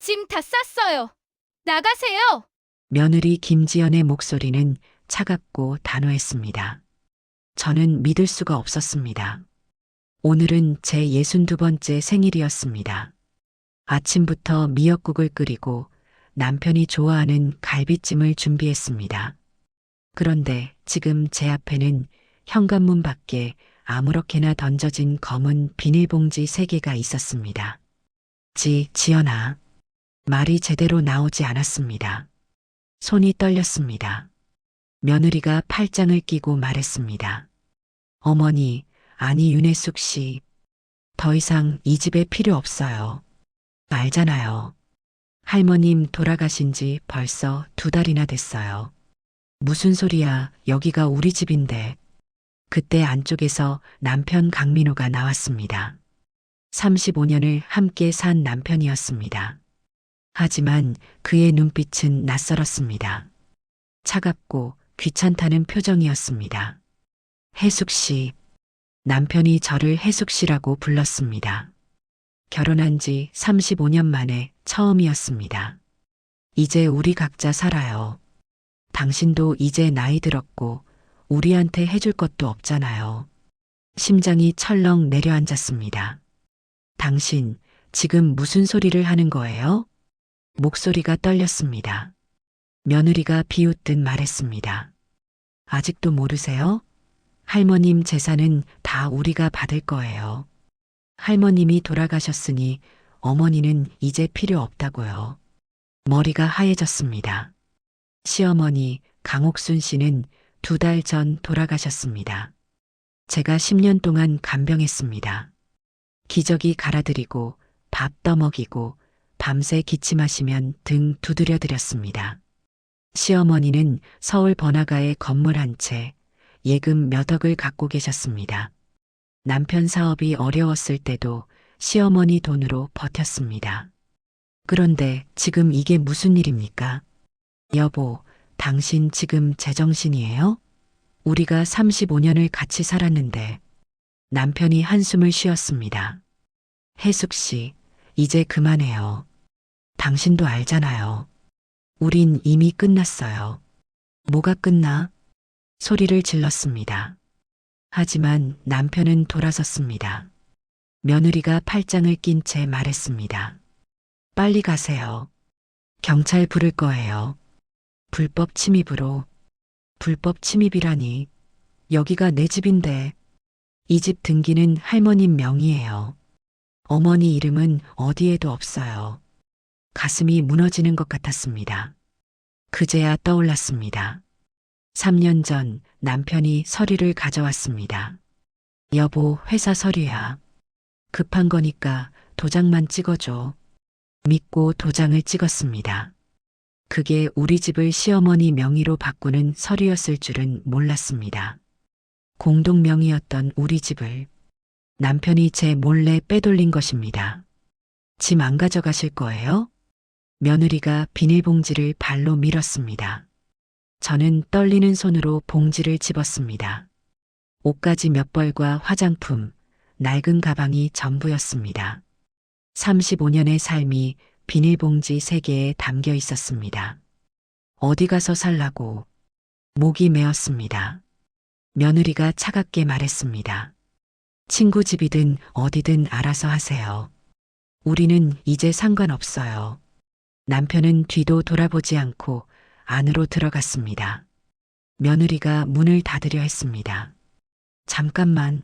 짐 다 쌌어요. 나가세요. 며느리 김지연의 목소리는 차갑고 단호했습니다. 저는 믿을 수가 없었습니다. 오늘은 제 62번째 생일이었습니다. 아침부터 미역국을 끓이고 남편이 좋아하는 갈비찜을 준비했습니다. 그런데 지금 제 앞에는 현관문 밖에 아무렇게나 던져진 검은 비닐봉지 3개가 있었습니다. 지연아. 말이 제대로 나오지 않았습니다. 손이 떨렸습니다. 며느리가 팔짱을 끼고 말했습니다. 어머니, 아니 윤혜숙 씨. 더 이상 이 집에 필요 없어요. 알잖아요. 할머님 돌아가신 지 벌써 2달이나 됐어요. 무슨 소리야, 여기가 우리 집인데. 그때 안쪽에서 남편 강민호가 나왔습니다. 35년을 함께 산 남편이었습니다. 하지만 그의 눈빛은 낯설었습니다. 차갑고 귀찮다는 표정이었습니다. 혜숙 씨. 남편이 저를 혜숙 씨라고 불렀습니다. 결혼한 지 35년 만에 처음이었습니다. 이제 우리 각자 살아요. 당신도 이제 나이 들었고 우리한테 해줄 것도 없잖아요. 심장이 철렁 내려앉았습니다. 당신 지금 무슨 소리를 하는 거예요? 목소리가 떨렸습니다. 며느리가 비웃듯 말했습니다. 아직도 모르세요? 할머님 재산은 다 우리가 받을 거예요. 할머님이 돌아가셨으니 어머니는 이제 필요 없다고요. 머리가 하얘졌습니다. 시어머니 강옥순 씨는 2달 전 돌아가셨습니다. 제가 10년 동안 간병했습니다. 기저귀 갈아드리고 밥 떠먹이고 밤새 기침하시면 등 두드려 드렸습니다. 시어머니는 서울 번화가에 건물 한 채, 예금 몇 억을 갖고 계셨습니다. 남편 사업이 어려웠을 때도 시어머니 돈으로 버텼습니다. 그런데 지금 이게 무슨 일입니까? 여보, 당신 지금 제정신이에요? 우리가 35년을 같이 살았는데. 남편이 한숨을 쉬었습니다. 혜숙 씨, 이제 그만해요. 당신도 알잖아요. 우린 이미 끝났어요. 뭐가 끝나? 소리를 질렀습니다. 하지만 남편은 돌아섰습니다. 며느리가 팔짱을 낀 채 말했습니다. 빨리 가세요. 경찰 부를 거예요. 불법 침입으로. 불법 침입이라니. 여기가 내 집인데. 이 집 등기는 할머님 명의예요. 어머니 이름은 어디에도 없어요. 가슴이 무너지는 것 같았습니다. 그제야 떠올랐습니다. 3년 전 남편이 서류를 가져왔습니다. 여보, 회사 서류야. 급한 거니까 도장만 찍어줘. 믿고 도장을 찍었습니다. 그게 우리 집을 시어머니 명의로 바꾸는 서류였을 줄은 몰랐습니다. 공동 명의였던 우리 집을 남편이 제 몰래 빼돌린 것입니다. 짐 안 가져가실 거예요? 며느리가 비닐봉지를 발로 밀었습니다. 저는 떨리는 손으로 봉지를 집었습니다. 옷가지 몇 벌과 화장품, 낡은 가방이 전부였습니다. 35년의 삶이 비닐봉지 3개에 담겨 있었습니다. 어디 가서 살라고. 목이 메었습니다. 며느리가 차갑게 말했습니다. 친구 집이든 어디든 알아서 하세요. 우리는 이제 상관없어요. 남편은 뒤도 돌아보지 않고 안으로 들어갔습니다. 며느리가 문을 닫으려 했습니다. 잠깐만,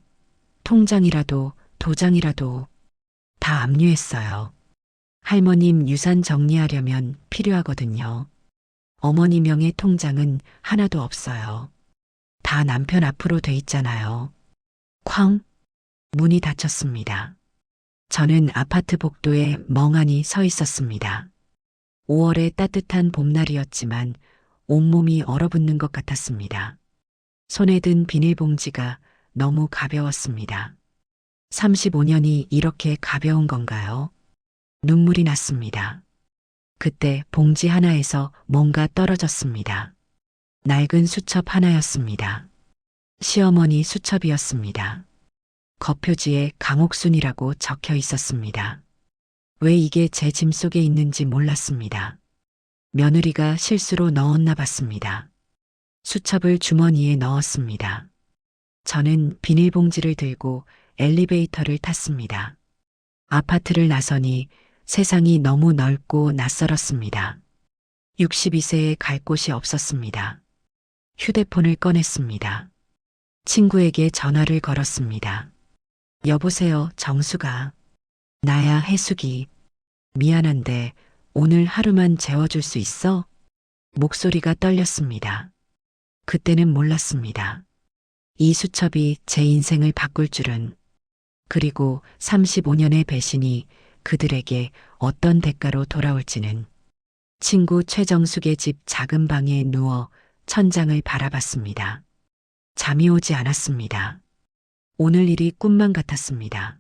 통장이라도 도장이라도. 다 압류했어요. 할머님 유산 정리하려면 필요하거든요. 어머니 명의 통장은 하나도 없어요. 다 남편 앞으로 돼 있잖아요. 쾅! 문이 닫혔습니다. 저는 아파트 복도에 멍하니 서 있었습니다. 5월의 따뜻한 봄날이었지만 온몸이 얼어붙는 것 같았습니다. 손에 든 비닐봉지가 너무 가벼웠습니다. 35년이 이렇게 가벼운 건가요? 눈물이 났습니다. 그때 봉지 하나에서 뭔가 떨어졌습니다. 낡은 수첩 하나였습니다. 시어머니 수첩이었습니다. 겉표지에 강옥순이라고 적혀 있었습니다. 왜 이게 제 짐 속에 있는지 몰랐습니다. 며느리가 실수로 넣었나 봤습니다. 수첩을 주머니에 넣었습니다. 저는 비닐봉지를 들고 엘리베이터를 탔습니다. 아파트를 나서니 세상이 너무 넓고 낯설었습니다. 62세에 갈 곳이 없었습니다. 휴대폰을 꺼냈습니다. 친구에게 전화를 걸었습니다. 여보세요, 정수가. 나야, 혜숙이. 미안한데 오늘 하루만 재워줄 수 있어? 목소리가 떨렸습니다. 그때는 몰랐습니다. 이 수첩이 제 인생을 바꿀 줄은. 그리고 35년의 배신이 그들에게 어떤 대가로 돌아올지는. 친구 최정숙의 집 작은 방에 누워 천장을 바라봤습니다. 잠이 오지 않았습니다. 오늘 일이 꿈만 같았습니다.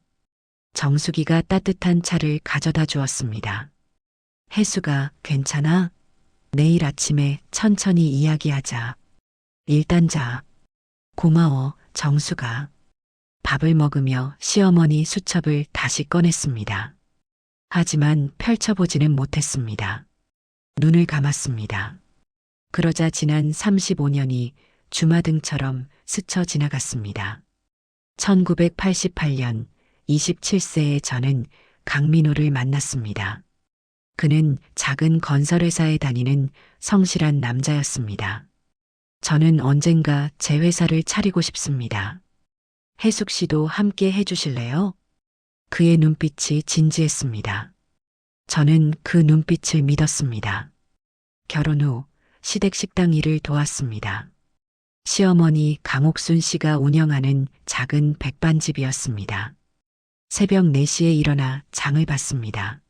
정숙이가 따뜻한 차를 가져다 주었습니다. 혜수가, 괜찮아? 내일 아침에 천천히 이야기하자. 일단 자. 고마워, 정수가. 밥을 먹으며 시어머니 수첩을 다시 꺼냈습니다. 하지만 펼쳐보지는 못했습니다. 눈을 감았습니다. 그러자 지난 35년이 주마등처럼 스쳐 지나갔습니다. 1988년 27세의 저는 강민호를 만났습니다. 그는 작은 건설회사에 다니는 성실한 남자였습니다. 저는 언젠가 제 회사를 차리고 싶습니다. 혜숙 씨도 함께 해주실래요? 그의 눈빛이 진지했습니다. 저는 그 눈빛을 믿었습니다. 결혼 후 시댁 식당 일을 도왔습니다. 시어머니 강옥순 씨가 운영하는 작은 백반집이었습니다. 새벽 4시에 일어나 장을 봤습니다.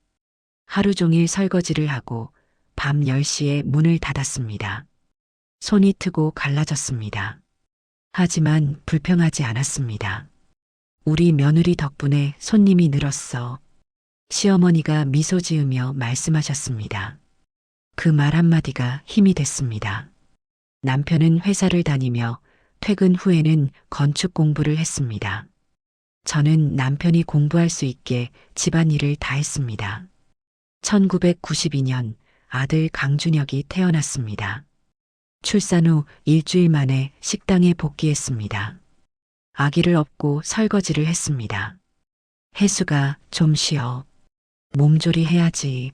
하루 종일 설거지를 하고 밤 10시에 문을 닫았습니다. 손이 트고 갈라졌습니다. 하지만 불평하지 않았습니다. 우리 며느리 덕분에 손님이 늘었어. 시어머니가 미소 지으며 말씀하셨습니다. 그 말 한마디가 힘이 됐습니다. 남편은 회사를 다니며 퇴근 후에는 건축 공부를 했습니다. 저는 남편이 공부할 수 있게 집안일을 다 했습니다. 1992년 아들 강준혁이 태어났습니다. 출산 후 일주일 만에 식당에 복귀했습니다. 아기를 업고 설거지를 했습니다. 혜수가, 좀 쉬어. 몸조리 해야지.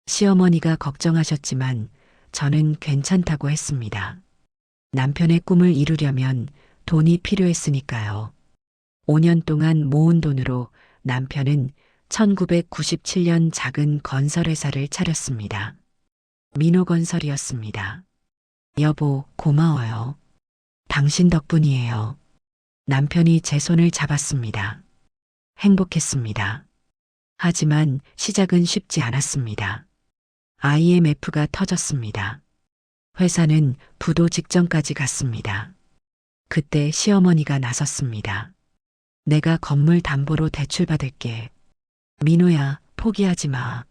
시어머니가 걱정하셨지만 저는 괜찮다고 했습니다. 남편의 꿈을 이루려면 돈이 필요했으니까요. 5년 동안 모은 돈으로 남편은 1997년 작은 건설회사를 차렸습니다. 민호건설이었습니다. 여보, 고마워요. 당신 덕분이에요. 남편이 제 손을 잡았습니다. 행복했습니다. 하지만 시작은 쉽지 않았습니다. IMF가 터졌습니다. 회사는 부도 직전까지 갔습니다. 그때 시어머니가 나섰습니다. 내가 건물 담보로 대출받을게. 민호야, 포기하지 마.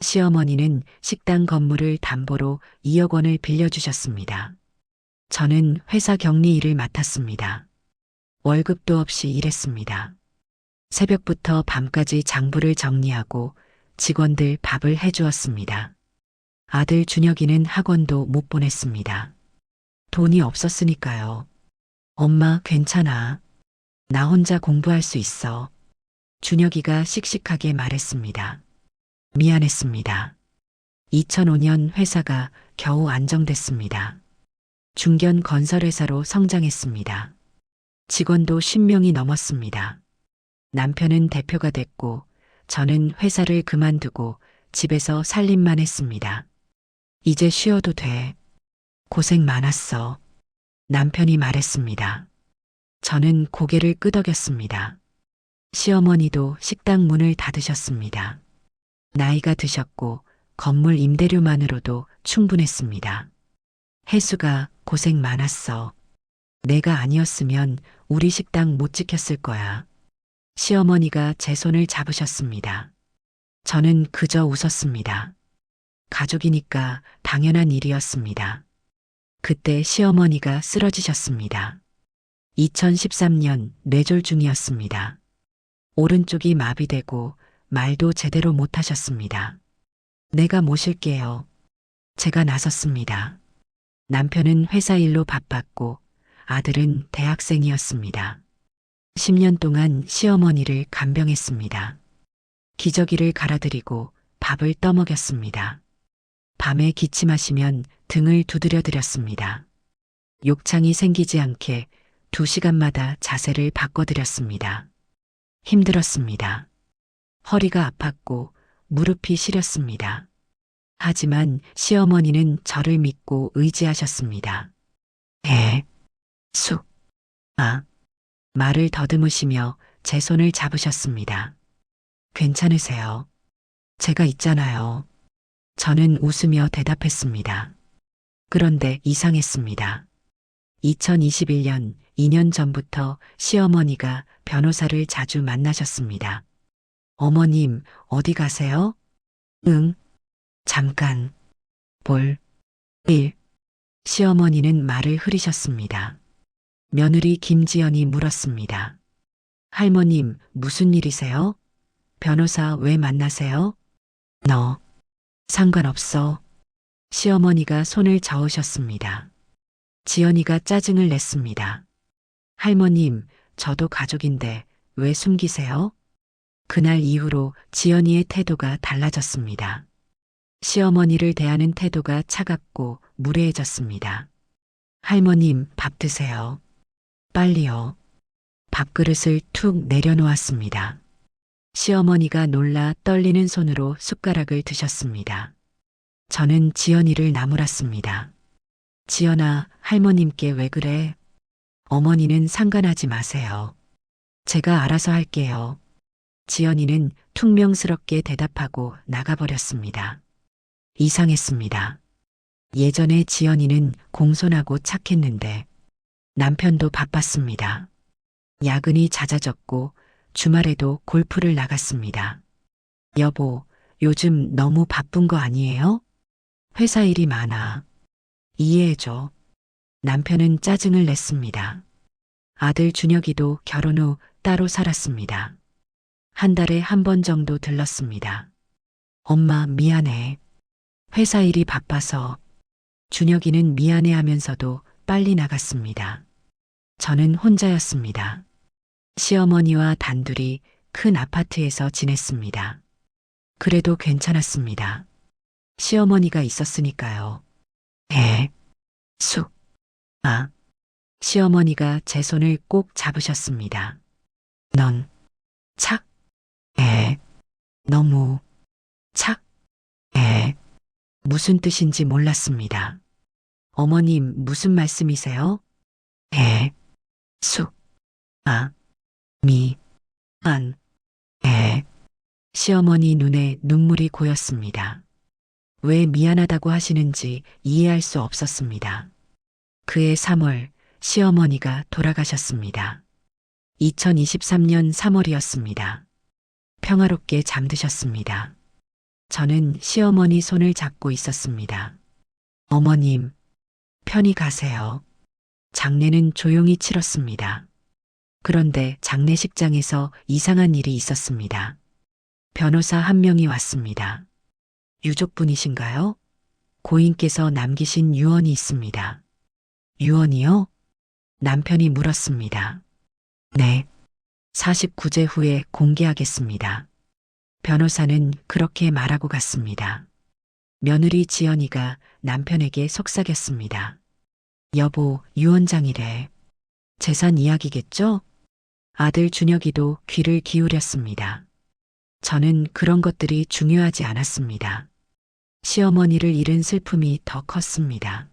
시어머니는 식당 건물을 담보로 2억 원을 빌려주셨습니다. 저는 회사 격리 일을 맡았습니다. 월급도 없이 일했습니다. 새벽부터 밤까지 장부를 정리하고 직원들 밥을 해주었습니다. 아들 준혁이는 학원도 못 보냈습니다. 돈이 없었으니까요. 엄마, 괜찮아. 나 혼자 공부할 수 있어. 준혁이가 씩씩하게 말했습니다. 미안했습니다. 2005년 회사가 겨우 안정됐습니다. 중견 건설회사로 성장했습니다. 직원도 10명이 넘었습니다. 남편은 대표가 됐고 저는 회사를 그만두고 집에서 살림만 했습니다. 이제 쉬어도 돼. 고생 많았어. 남편이 말했습니다. 저는 고개를 끄덕였습니다. 시어머니도 식당 문을 닫으셨습니다. 나이가 드셨고 건물 임대료만으로도 충분했습니다. 혜수가, 고생 많았어. 내가 아니었으면 우리 식당 못 지켰을 거야. 시어머니가 제 손을 잡으셨습니다. 저는 그저 웃었습니다. 가족이니까 당연한 일이었습니다. 그때 시어머니가 쓰러지셨습니다. 2013년 뇌졸중이었습니다. 오른쪽이 마비되고 말도 제대로 못하셨습니다. 내가 모실게요. 제가 나섰습니다. 남편은 회사 일로 바빴고 아들은 대학생이었습니다. 10년 동안 시어머니를 간병했습니다. 기저귀를 갈아드리고 밥을 떠먹였습니다. 밤에 기침하시면 등을 두드려 드렸습니다. 욕창이 생기지 않게 2시간마다 자세를 바꿔드렸습니다. 힘들었습니다. 허리가 아팠고 무릎이 시렸습니다. 하지만 시어머니는 저를 믿고 의지하셨습니다. 말을 더듬으시며 제 손을 잡으셨습니다. 괜찮으세요? 제가 있잖아요. 저는 웃으며 대답했습니다. 그런데 이상했습니다. 2021년 2년 전부터 시어머니가 변호사를 자주 만나셨습니다. 어머님, 어디 가세요? 응, 잠깐. 일. 시어머니는 말을 흐리셨습니다. 며느리 김지연이 물었습니다. 할머님, 무슨 일이세요? 변호사 왜 만나세요? 너, 상관없어. 시어머니가 손을 저으셨습니다. 지연이가 짜증을 냈습니다. 할머님, 저도 가족인데 왜 숨기세요? 그날 이후로 지연이의 태도가 달라졌습니다. 시어머니를 대하는 태도가 차갑고 무례해졌습니다. 할머님, 밥 드세요. 빨리요. 밥그릇을 툭 내려놓았습니다. 시어머니가 놀라 떨리는 손으로 숟가락을 드셨습니다. 저는 지연이를 나무랐습니다. 지연아, 할머님께 왜 그래? 어머니는 상관하지 마세요. 제가 알아서 할게요. 지연이는 퉁명스럽게 대답하고 나가버렸습니다. 이상했습니다. 예전에 지연이는 공손하고 착했는데 남편도 바빴습니다. 야근이 잦아졌고 주말에도 골프를 나갔습니다. 여보, 요즘 너무 바쁜 거 아니에요? 회사 일이 많아. 이해해줘. 남편은 짜증을 냈습니다. 아들 준혁이도 결혼 후 따로 살았습니다. 한 달에 한 번 정도 들렀습니다. 엄마, 미안해. 회사 일이 바빠서. 준혁이는 미안해 하면서도 빨리 나갔습니다. 저는 혼자였습니다. 시어머니와 단둘이 큰 아파트에서 지냈습니다. 그래도 괜찮았습니다. 시어머니가 있었으니까요. 시어머니가 제 손을 꼭 잡으셨습니다. 넌 너무 무슨 뜻인지 몰랐습니다. 어머님, 무슨 말씀이세요? 시어머니 눈에 눈물이 고였습니다. 왜 미안하다고 하시는지 이해할 수 없었습니다. 그해 3월 시어머니가 돌아가셨습니다. 2023년 3월이었습니다. 평화롭게 잠드셨습니다. 저는 시어머니 손을 잡고 있었습니다. 어머님, 편히 가세요. 장례는 조용히 치렀습니다. 그런데 장례식장에서 이상한 일이 있었습니다. 변호사 한 명이 왔습니다. 유족분이신가요? 고인께서 남기신 유언이 있습니다. 유언이요? 남편이 물었습니다. 네. 49제 후에 공개하겠습니다. 변호사는 그렇게 말하고 갔습니다. 며느리 지연이가 남편에게 속삭였습니다. 여보, 유언장이래. 재산 이야기겠죠? 아들 준혁이도 귀를 기울였습니다. 저는 그런 것들이 중요하지 않았습니다. 시어머니를 잃은 슬픔이 더 컸습니다.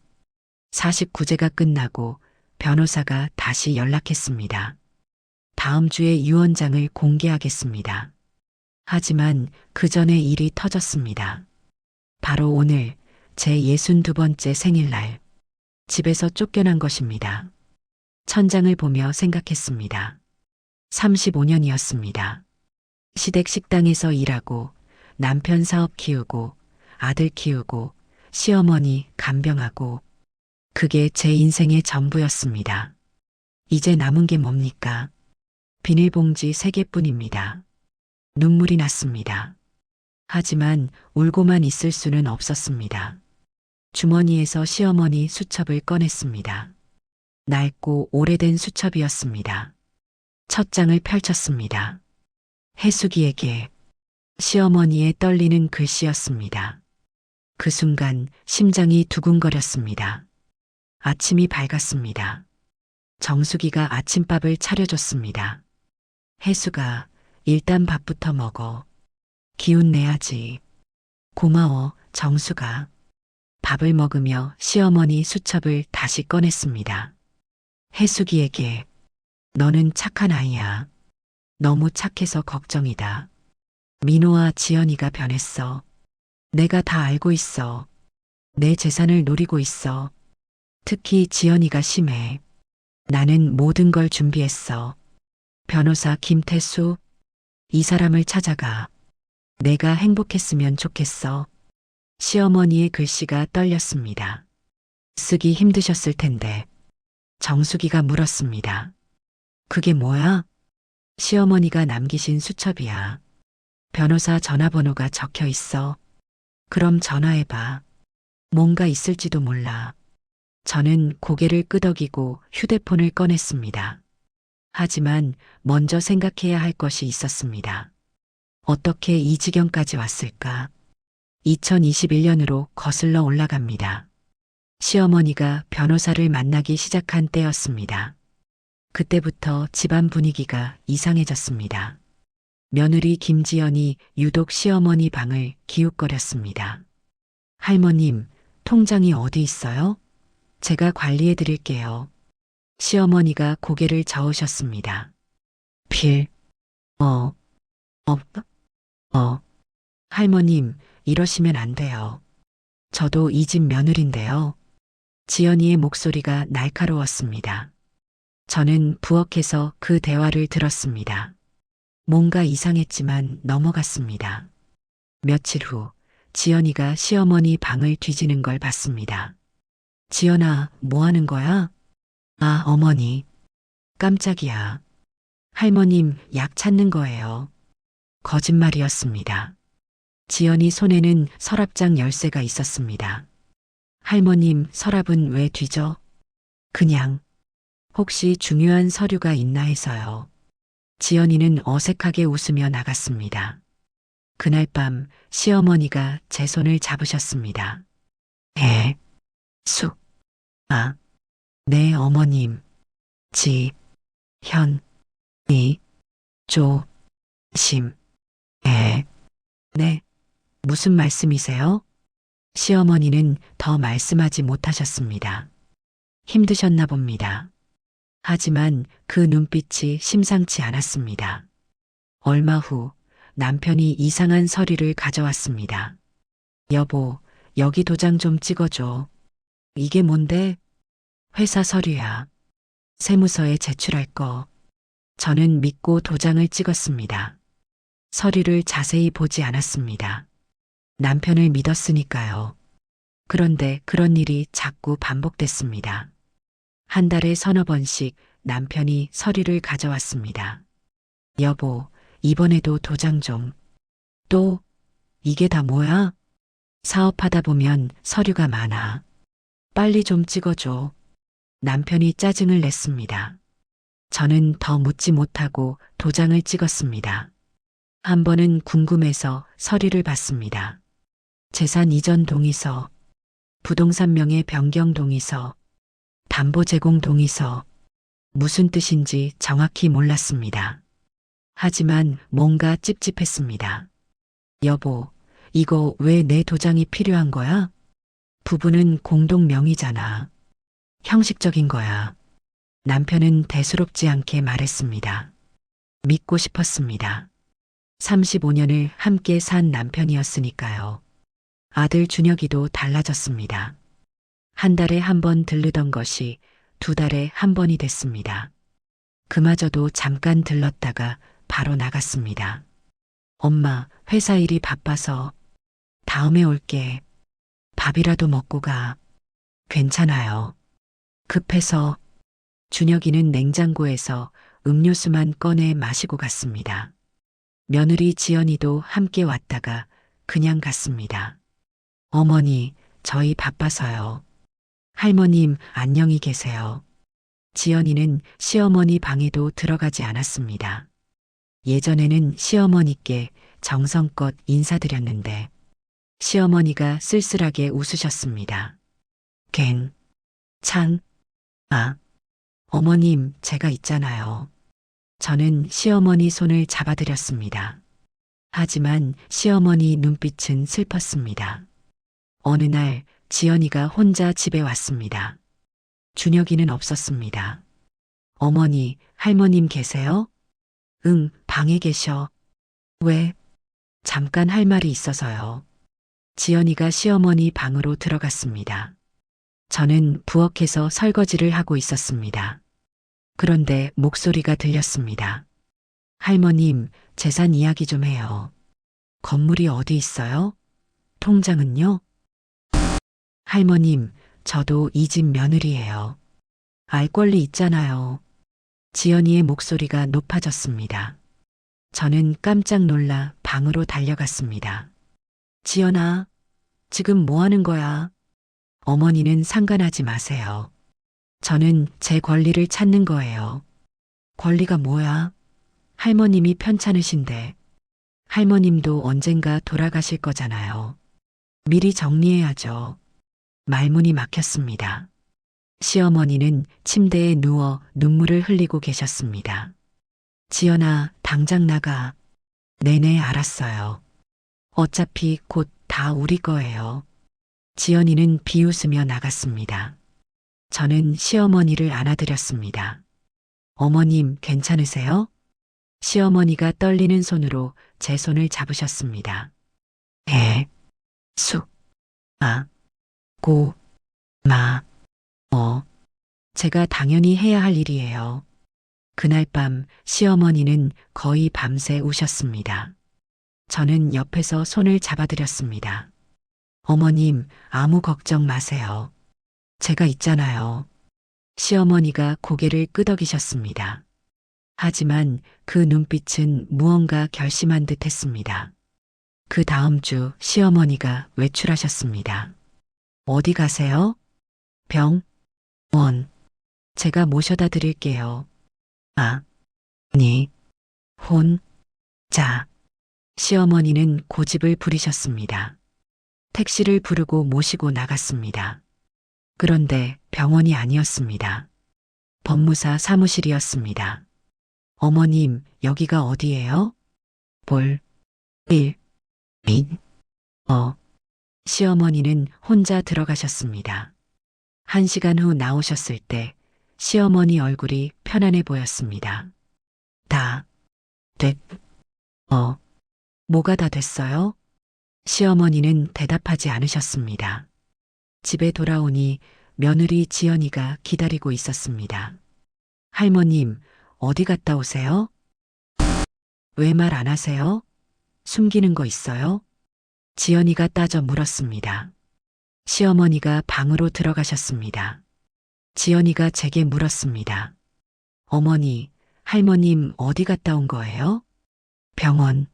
49제가 끝나고 변호사가 다시 연락했습니다. 다음 주에 유언장을 공개하겠습니다. 하지만 그 전에 일이 터졌습니다. 바로 오늘 제 62번째 생일날 집에서 쫓겨난 것입니다. 천장을 보며 생각했습니다. 35년이었습니다. 시댁 식당에서 일하고 남편 사업 키우고 아들 키우고 시어머니 간병하고 그게 제 인생의 전부였습니다. 이제 남은 게 뭡니까? 비닐봉지 3개뿐입니다. 눈물이 났습니다. 하지만 울고만 있을 수는 없었습니다. 주머니에서 시어머니 수첩을 꺼냈습니다. 낡고 오래된 수첩이었습니다. 첫 장을 펼쳤습니다. 해숙이에게 시어머니의 떨리는 글씨였습니다. 그 순간 심장이 두근거렸습니다. 아침이 밝았습니다. 정숙이가 아침밥을 차려줬습니다. 혜수가 일단 밥부터 먹어. 기운 내야지. 고마워, 정수가. 밥을 먹으며 시어머니 수첩을 다시 꺼냈습니다. 혜숙이에게 너는 착한 아이야. 너무 착해서 걱정이다. 민호와 지연이가 변했어. 내가 다 알고 있어. 내 재산을 노리고 있어. 특히 지연이가 심해. 나는 모든 걸 준비했어. 변호사 김태수, 이 사람을 찾아가. 내가 행복했으면 좋겠어. 시어머니의 글씨가 떨렸습니다. 쓰기 힘드셨을 텐데. 정숙이가 물었습니다. 그게 뭐야? 시어머니가 남기신 수첩이야. 변호사 전화번호가 적혀 있어. 그럼 전화해봐. 뭔가 있을지도 몰라. 저는 고개를 끄덕이고 휴대폰을 꺼냈습니다. 하지만 먼저 생각해야 할 것이 있었습니다. 어떻게 이 지경까지 왔을까? 2021년으로 거슬러 올라갑니다. 시어머니가 변호사를 만나기 시작한 때였습니다. 그때부터 집안 분위기가 이상해졌습니다. 며느리 김지연이 유독 시어머니 방을 기웃거렸습니다. 할머님, 통장이 어디 있어요? 제가 관리해 드릴게요. 시어머니가 고개를 저으셨습니다. 필, 어, 할머님, 이러시면 안 돼요. 저도 이 집 며느린데요. 지연이의 목소리가 날카로웠습니다. 저는 부엌에서 그 대화를 들었습니다. 뭔가 이상했지만 넘어갔습니다. 며칠 후 지연이가 시어머니 방을 뒤지는 걸 봤습니다. 지연아, 뭐 하는 거야? 아, 어머니. 깜짝이야. 할머님, 약 찾는 거예요. 거짓말이었습니다. 지연이 손에는 서랍장 열쇠가 있었습니다. 할머님, 서랍은 왜 뒤져? 그냥. 혹시 중요한 서류가 있나 해서요. 지연이는 어색하게 웃으며 나갔습니다. 그날 밤 시어머니가 제 손을 잡으셨습니다. 네, 어머님. 네, 무슨 말씀이세요? 시어머니는 더 말씀하지 못하셨습니다. 힘드셨나 봅니다. 하지만 그 눈빛이 심상치 않았습니다. 얼마 후 남편이 이상한 서류를 가져왔습니다. 여보, 여기 도장 좀 찍어줘. 이게 뭔데? 회사 서류야. 세무서에 제출할 거. 저는 믿고 도장을 찍었습니다. 서류를 자세히 보지 않았습니다. 남편을 믿었으니까요. 그런데 그런 일이 자꾸 반복됐습니다. 한 달에 서너 번씩 남편이 서류를 가져왔습니다. 여보, 이번에도 도장 좀. 또, 이게 다 뭐야? 사업하다 보면 서류가 많아. 빨리 좀 찍어줘. 남편이 짜증을 냈습니다. 저는 더 묻지 못하고 도장을 찍었습니다. 한 번은 궁금해서 서류를 봤습니다. 재산 이전 동의서, 부동산 명의 변경 동의서, 담보 제공 동의서. 무슨 뜻인지 정확히 몰랐습니다. 하지만 뭔가 찝찝했습니다. 여보, 이거 왜 내 도장이 필요한 거야? 부부는 공동 명의잖아. 형식적인 거야. 남편은 대수롭지 않게 말했습니다. 믿고 싶었습니다. 35년을 함께 산 남편이었으니까요. 아들 준혁이도 달라졌습니다. 한 달에 한 번 들르던 것이 두 달에 한 번이 됐습니다. 그마저도 잠깐 들렀다가 바로 나갔습니다. 엄마, 회사 일이 바빠서 다음에 올게. 밥이라도 먹고 가. 괜찮아요. 급해서. 준혁이는 냉장고에서 음료수만 꺼내 마시고 갔습니다. 며느리 지연이도 함께 왔다가 그냥 갔습니다. 어머니, 저희 바빠서요. 할머님, 안녕히 계세요. 지연이는 시어머니 방에도 들어가지 않았습니다. 예전에는 시어머니께 정성껏 인사드렸는데 시어머니가 쓸쓸하게 웃으셨습니다. 어머님, 제가 있잖아요. 저는 시어머니 손을 잡아드렸습니다. 하지만 시어머니 눈빛은 슬펐습니다. 어느 날 지연이가 혼자 집에 왔습니다. 준혁이는 없었습니다. 어머니, 할머님 계세요? 응, 방에 계셔. 왜? 잠깐 할 말이 있어서요. 지연이가 시어머니 방으로 들어갔습니다. 저는 부엌에서 설거지를 하고 있었습니다. 그런데 목소리가 들렸습니다. 할머님, 재산 이야기 좀 해요. 건물이 어디 있어요? 통장은요? 할머님, 저도 이 집 며느리예요. 알 권리 있잖아요. 지연이의 목소리가 높아졌습니다. 저는 깜짝 놀라 방으로 달려갔습니다. 지연아, 지금 뭐 하는 거야? 어머니는 상관하지 마세요. 저는 제 권리를 찾는 거예요. 권리가 뭐야? 할머님이 편찮으신데. 할머님도 언젠가 돌아가실 거잖아요. 미리 정리해야죠. 말문이 막혔습니다. 시어머니는 침대에 누워 눈물을 흘리고 계셨습니다. 지연아, 당장 나가. 네네, 알았어요. 어차피 곧 다 우리 거예요. 지연이는 비웃으며 나갔습니다. 저는 시어머니를 안아드렸습니다. 어머님, 괜찮으세요? 시어머니가 떨리는 손으로 제 손을 잡으셨습니다. 제가 당연히 해야 할 일이에요. 그날 밤 시어머니는 거의 밤새 우셨습니다. 저는 옆에서 손을 잡아드렸습니다. 어머님, 아무 걱정 마세요. 제가 있잖아요. 시어머니가 고개를 끄덕이셨습니다. 하지만 그 눈빛은 무언가 결심한 듯 했습니다. 그 다음 주 시어머니가 외출하셨습니다. 어디 가세요? 병원. 제가 모셔다 드릴게요. 혼자. 시어머니는 고집을 부리셨습니다. 택시를 부르고 모시고 나갔습니다. 그런데 병원이 아니었습니다. 법무사 사무실이었습니다. 어머님, 여기가 어디예요? 시어머니는 혼자 들어가셨습니다. 1시간 후 나오셨을 때 시어머니 얼굴이 편안해 보였습니다. 뭐가 다 됐어요? 시어머니는 대답하지 않으셨습니다. 집에 돌아오니 며느리 지연이가 기다리고 있었습니다. 할머님, 어디 갔다 오세요? 왜 말 안 하세요? 숨기는 거 있어요? 지연이가 따져 물었습니다. 시어머니가 방으로 들어가셨습니다. 지연이가 제게 물었습니다. 어머니, 할머님 어디 갔다 온 거예요? 병원.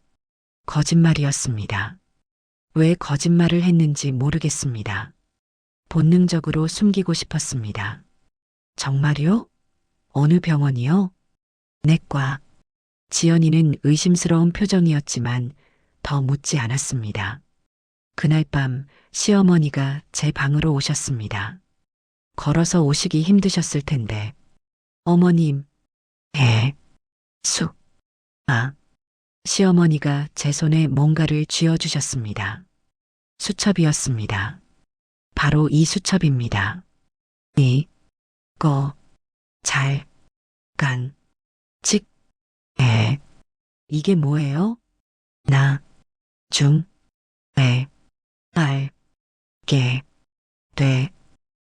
거짓말이었습니다. 왜 거짓말을 했는지 모르겠습니다. 본능적으로 숨기고 싶었습니다. 정말요? 어느 병원이요? 내과. 지연이는 의심스러운 표정이었지만 더 묻지 않았습니다. 그날 밤 시어머니가 제 방으로 오셨습니다. 걸어서 오시기 힘드셨을 텐데. 어머님. 시어머니가 제 손에 뭔가를 쥐어주셨습니다. 수첩이었습니다. 바로 이 수첩입니다. 이게 뭐예요?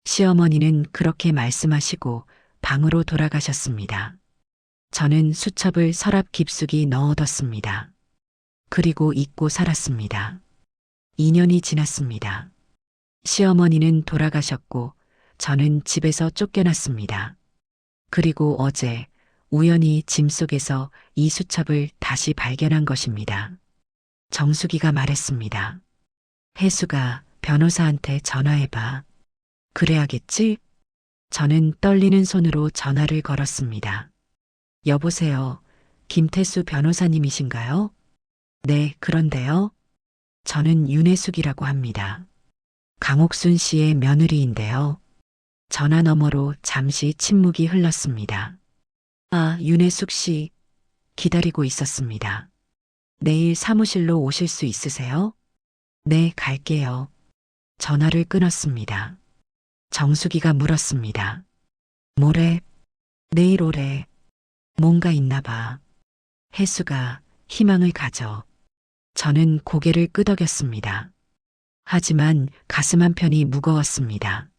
시어머니는 그렇게 말씀하시고 방으로 돌아가셨습니다. 저는 수첩을 서랍 깊숙이 넣어뒀습니다. 그리고 잊고 살았습니다. 2년이 지났습니다. 시어머니는 돌아가셨고 저는 집에서 쫓겨났습니다. 그리고 어제 우연히 짐 속에서 이 수첩을 다시 발견한 것입니다. 정수기가 말했습니다. 혜수가 변호사한테 전화해봐. 그래야겠지? 저는 떨리는 손으로 전화를 걸었습니다. 여보세요. 김태수 변호사님이신가요? 네, 그런데요. 저는 윤혜숙이라고 합니다. 강옥순 씨의 며느리인데요. 전화 너머로 잠시 침묵이 흘렀습니다. 아, 윤혜숙 씨. 기다리고 있었습니다. 내일 사무실로 오실 수 있으세요? 네, 갈게요. 전화를 끊었습니다. 정수기가 물었습니다. 모레, 내일 오래. 뭔가 있나 봐. 혜수가 희망을 가져. 저는 고개를 끄덕였습니다. 하지만 가슴 한편이 무거웠습니다.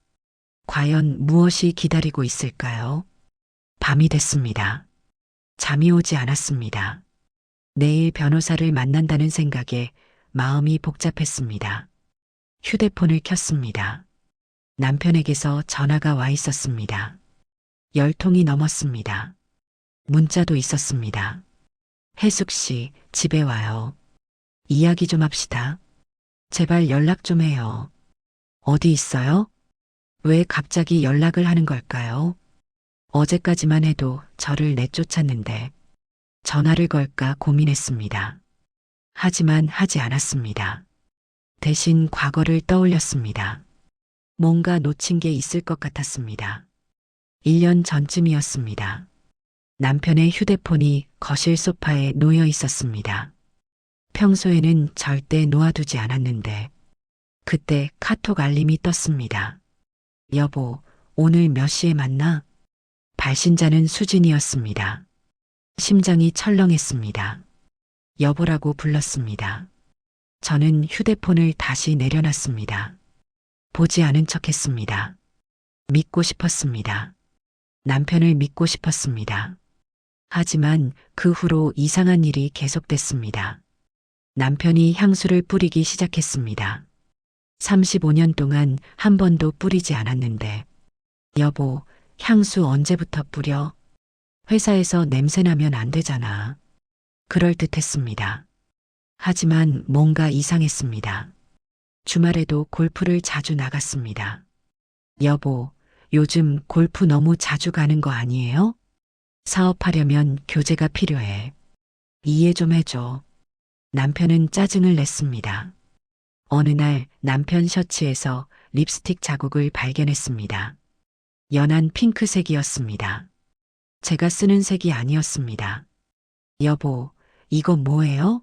과연 무엇이 기다리고 있을까요? 밤이 됐습니다. 잠이 오지 않았습니다. 내일 변호사를 만난다는 생각에 마음이 복잡했습니다. 휴대폰을 켰습니다. 남편에게서 전화가 와 있었습니다. 10통이 넘었습니다. 문자도 있었습니다. 혜숙 씨, 집에 와요. 이야기 좀 합시다. 제발 연락 좀 해요. 어디 있어요? 왜 갑자기 연락을 하는 걸까요? 어제까지만 해도 저를 내쫓았는데 전화를 걸까 고민했습니다. 하지만 하지 않았습니다. 대신 과거를 떠올렸습니다. 뭔가 놓친 게 있을 것 같았습니다. 1년 전쯤이었습니다. 남편의 휴대폰이 거실 소파에 놓여 있었습니다. 평소에는 절대 놓아두지 않았는데 그때 카톡 알림이 떴습니다. 여보, 오늘 몇 시에 만나? 발신자는 수진이었습니다. 심장이 철렁했습니다. 여보라고 불렀습니다. 저는 휴대폰을 다시 내려놨습니다. 보지 않은 척 했습니다. 믿고 싶었습니다. 남편을 믿고 싶었습니다. 하지만 그 후로 이상한 일이 계속됐습니다. 남편이 향수를 뿌리기 시작했습니다. 35년 동안 한 번도 뿌리지 않았는데, 여보, 향수 언제부터 뿌려? 회사에서 냄새 나면 안 되잖아. 그럴듯했습니다. 하지만 뭔가 이상했습니다. 주말에도 골프를 자주 나갔습니다. 여보, 요즘 골프 너무 자주 가는 거 아니에요? 사업하려면 교재가 필요해. 이해 좀 해줘. 남편은 짜증을 냈습니다. 어느 날 남편 셔츠에서 립스틱 자국을 발견했습니다. 연한 핑크색이었습니다. 제가 쓰는 색이 아니었습니다. 여보, 이거 뭐예요?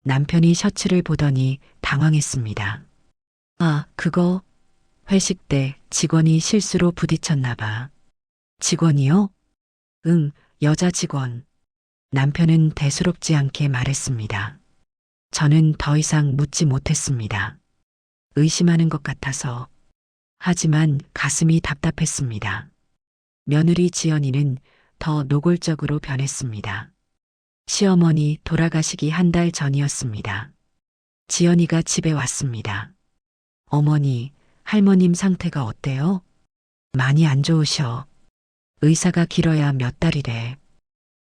남편이 셔츠를 보더니 당황했습니다. 아, 그거 회식 때 직원이 실수로 부딪혔나 봐. 직원이요? 응, 여자 직원. 남편은 대수롭지 않게 말했습니다. 저는 더 이상 묻지 못했습니다. 의심하는 것 같아서. 하지만 가슴이 답답했습니다. 며느리 지연이는 더 노골적으로 변했습니다. 시어머니 돌아가시기 한 달 전이었습니다. 지연이가 집에 왔습니다. 어머니, 할머님 상태가 어때요? 많이 안 좋으셔. 의사가 길어야 몇 달이래.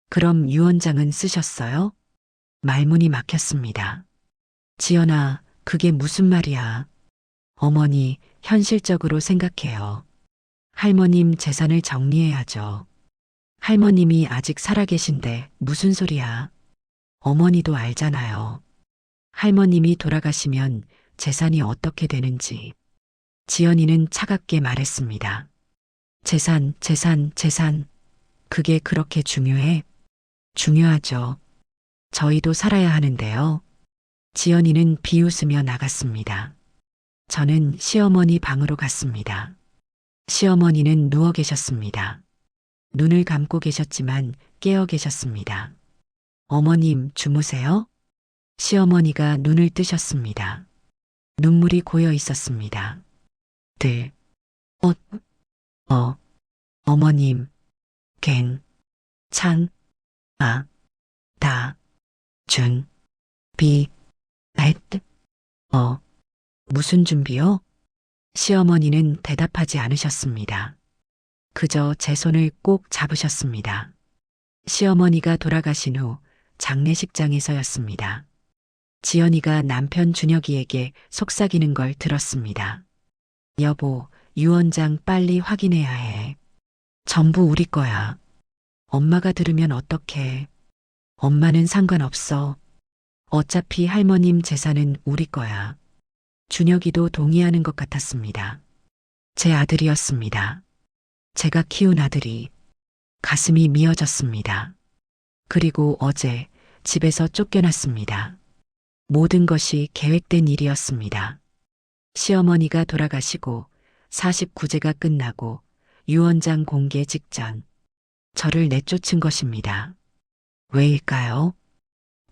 그럼 유언장은 쓰셨어요? 말문이 막혔습니다. 지연아, 그게 무슨 말이야? 어머니, 현실적으로 생각해요. 할머님 재산을 정리해야죠. 할머님이 아직 살아계신데 무슨 소리야? 어머니도 알잖아요. 할머님이 돌아가시면 재산이 어떻게 되는지. 지연이는 차갑게 말했습니다. 재산, 재산, 재산. 그게 그렇게 중요해? 중요하죠. 저희도 살아야 하는데요. 지연이는 비웃으며 나갔습니다. 저는 시어머니 방으로 갔습니다. 시어머니는 누워 계셨습니다. 눈을 감고 계셨지만 깨어 계셨습니다. 어머님, 주무세요? 시어머니가 눈을 뜨셨습니다. 눈물이 고여 있었습니다. 어머님, 무슨 준비요? 시어머니는 대답하지 않으셨습니다. 그저 제 손을 꼭 잡으셨습니다. 시어머니가 돌아가신 후 장례식장에서였습니다. 지연이가 남편 준혁이에게 속삭이는 걸 들었습니다. 여보, 유언장 빨리 확인해야 해. 전부 우리 거야. 엄마가 들으면 어떡해. 엄마는 상관없어. 어차피 할머님 재산은 우리 거야. 준혁이도 동의하는 것 같았습니다. 제 아들이었습니다. 제가 키운 아들이. 가슴이 미어졌습니다. 그리고 어제 집에서 쫓겨났습니다. 모든 것이 계획된 일이었습니다. 시어머니가 돌아가시고 49제가 끝나고 유언장 공개 직전 저를 내쫓은 것입니다. 왜일까요?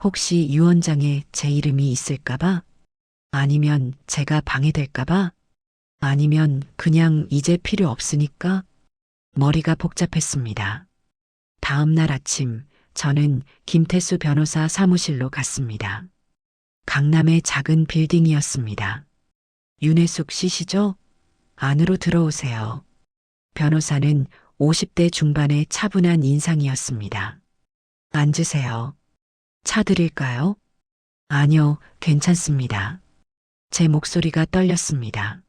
혹시 유언장에 제 이름이 있을까봐? 아니면 제가 방해될까봐? 아니면 그냥 이제 필요 없으니까? 머리가 복잡했습니다. 다음 날 아침 저는 김태수 변호사 사무실로 갔습니다. 강남의 작은 빌딩이었습니다. 윤혜숙 씨시죠? 안으로 들어오세요. 변호사는 50대 중반의 차분한 인상이었습니다. 앉으세요. 차 드릴까요? 아니요, 괜찮습니다. 제 목소리가 떨렸습니다.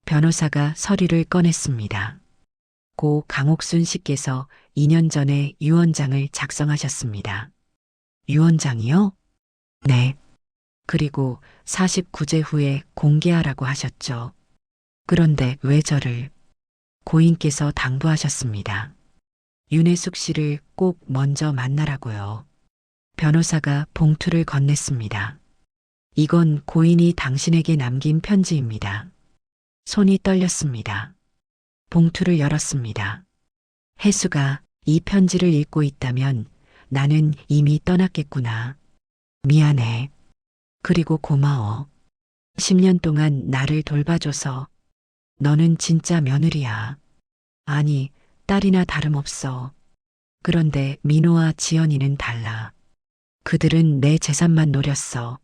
변호사가 서류를 꺼냈습니다. 고 강옥순 씨께서 2년 전에 유언장을 작성하셨습니다. 유언장이요? 네. 그리고 49제 후에 공개하라고 하셨죠. 그런데 왜 저를? 고인께서 당부하셨습니다. 윤혜숙 씨를 꼭 먼저 만나라고요. 변호사가 봉투를 건넸습니다. 이건 고인이 당신에게 남긴 편지입니다. 손이 떨렸습니다. 봉투를 열었습니다. 혜수가 이 편지를 읽고 있다면 나는 이미 떠났겠구나. 미안해. 그리고 고마워. 10년 동안 나를 돌봐줘서. 너는 진짜 며느리야. 아니, 딸이나 다름없어. 그런데 민호와 지연이는 달라. 그들은 내 재산만 노렸어.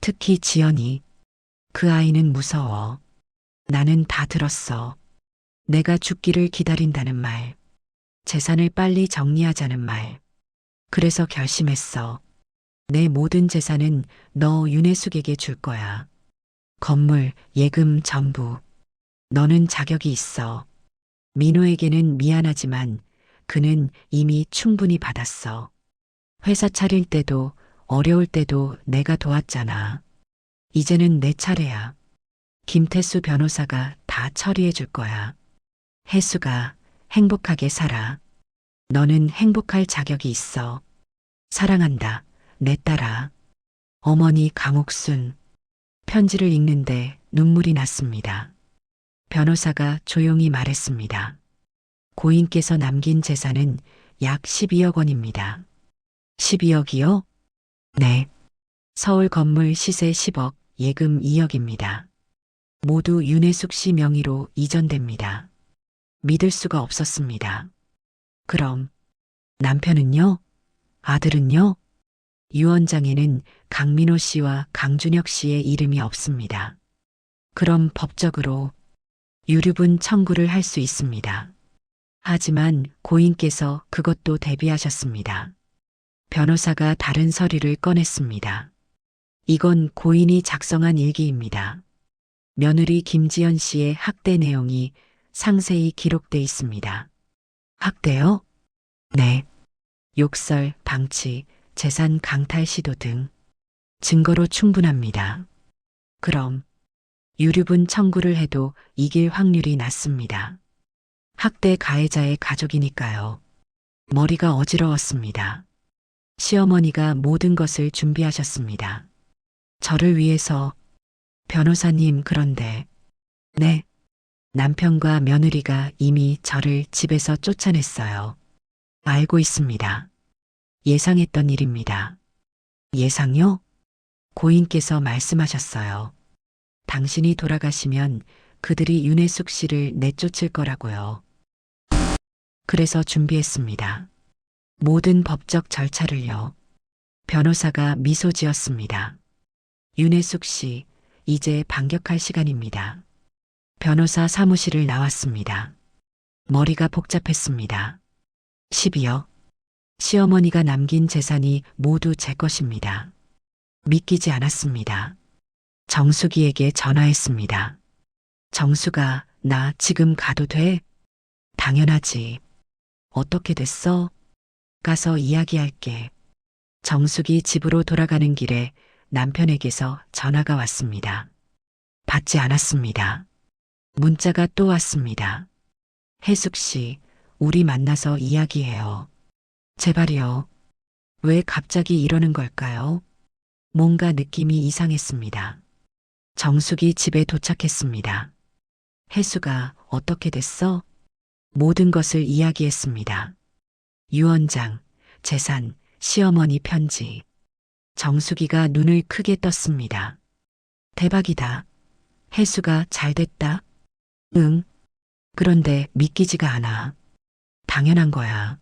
특히 지연이. 그 아이는 무서워. 나는 다 들었어. 내가 죽기를 기다린다는 말. 재산을 빨리 정리하자는 말. 그래서 결심했어. 내 모든 재산은 너 윤혜숙에게 줄 거야. 건물, 예금 전부. 너는 자격이 있어. 민호에게는 미안하지만 그는 이미 충분히 받았어. 회사 차릴 때도 어려울 때도 내가 도왔잖아. 이제는 내 차례야. 김태수 변호사가 다 처리해 줄 거야. 혜수가 행복하게 살아. 너는 행복할 자격이 있어. 사랑한다. 내 딸아. 어머니 강옥순. 편지를 읽는데 눈물이 났습니다. 변호사가 조용히 말했습니다. 고인께서 남긴 재산은 약 12억 원입니다. 12억이요? 네. 서울 건물 시세 10억, 예금 2억입니다. 모두 윤혜숙 씨 명의로 이전됩니다. 믿을 수가 없었습니다. 그럼 남편은요? 아들은요? 유언장에는 강민호 씨와 강준혁 씨의 이름이 없습니다. 그럼 법적으로 유류분 청구를 할 수 있습니다. 하지만 고인께서 그것도 대비하셨습니다. 변호사가 다른 서류를 꺼냈습니다. 이건 고인이 작성한 일기입니다. 며느리 김지연 씨의 학대 내용이 상세히 기록돼 있습니다. 학대요? 네. 욕설, 방치, 재산 강탈 시도 등 증거로 충분합니다. 그럼 유류분 청구를 해도 이길 확률이 낮습니다. 학대 가해자의 가족이니까요. 머리가 어지러웠습니다. 시어머니가 모든 것을 준비하셨습니다. 저를 위해서. 변호사님, 그런데. 네. 남편과 며느리가 이미 저를 집에서 쫓아냈어요. 알고 있습니다. 예상했던 일입니다. 예상요? 고인께서 말씀하셨어요. 당신이 돌아가시면 그들이 윤혜숙 씨를 내쫓을 거라고요. 그래서 준비했습니다. 모든 법적 절차를요. 변호사가 미소 지었습니다. 윤혜숙 씨, 이제 반격할 시간입니다. 변호사 사무실을 나왔습니다. 머리가 복잡했습니다. 12억. 시어머니가 남긴 재산이 모두 제 것입니다. 믿기지 않았습니다. 정숙이에게 전화했습니다. 정숙아, 나 지금 가도 돼? 당연하지. 어떻게 됐어? 가서 이야기할게. 정숙이 집으로 돌아가는 길에 남편에게서 전화가 왔습니다. 받지 않았습니다. 문자가 또 왔습니다. 혜숙 씨, 우리 만나서 이야기해요. 제발요. 왜 갑자기 이러는 걸까요? 뭔가 느낌이 이상했습니다. 정숙이 집에 도착했습니다. 혜숙아, 어떻게 됐어? 모든 것을 이야기했습니다. 유언장, 재산, 시어머니 편지. 정숙이가 눈을 크게 떴습니다. 대박이다. 혜수가 잘 됐다. 응. 그런데 믿기지가 않아. 당연한 거야.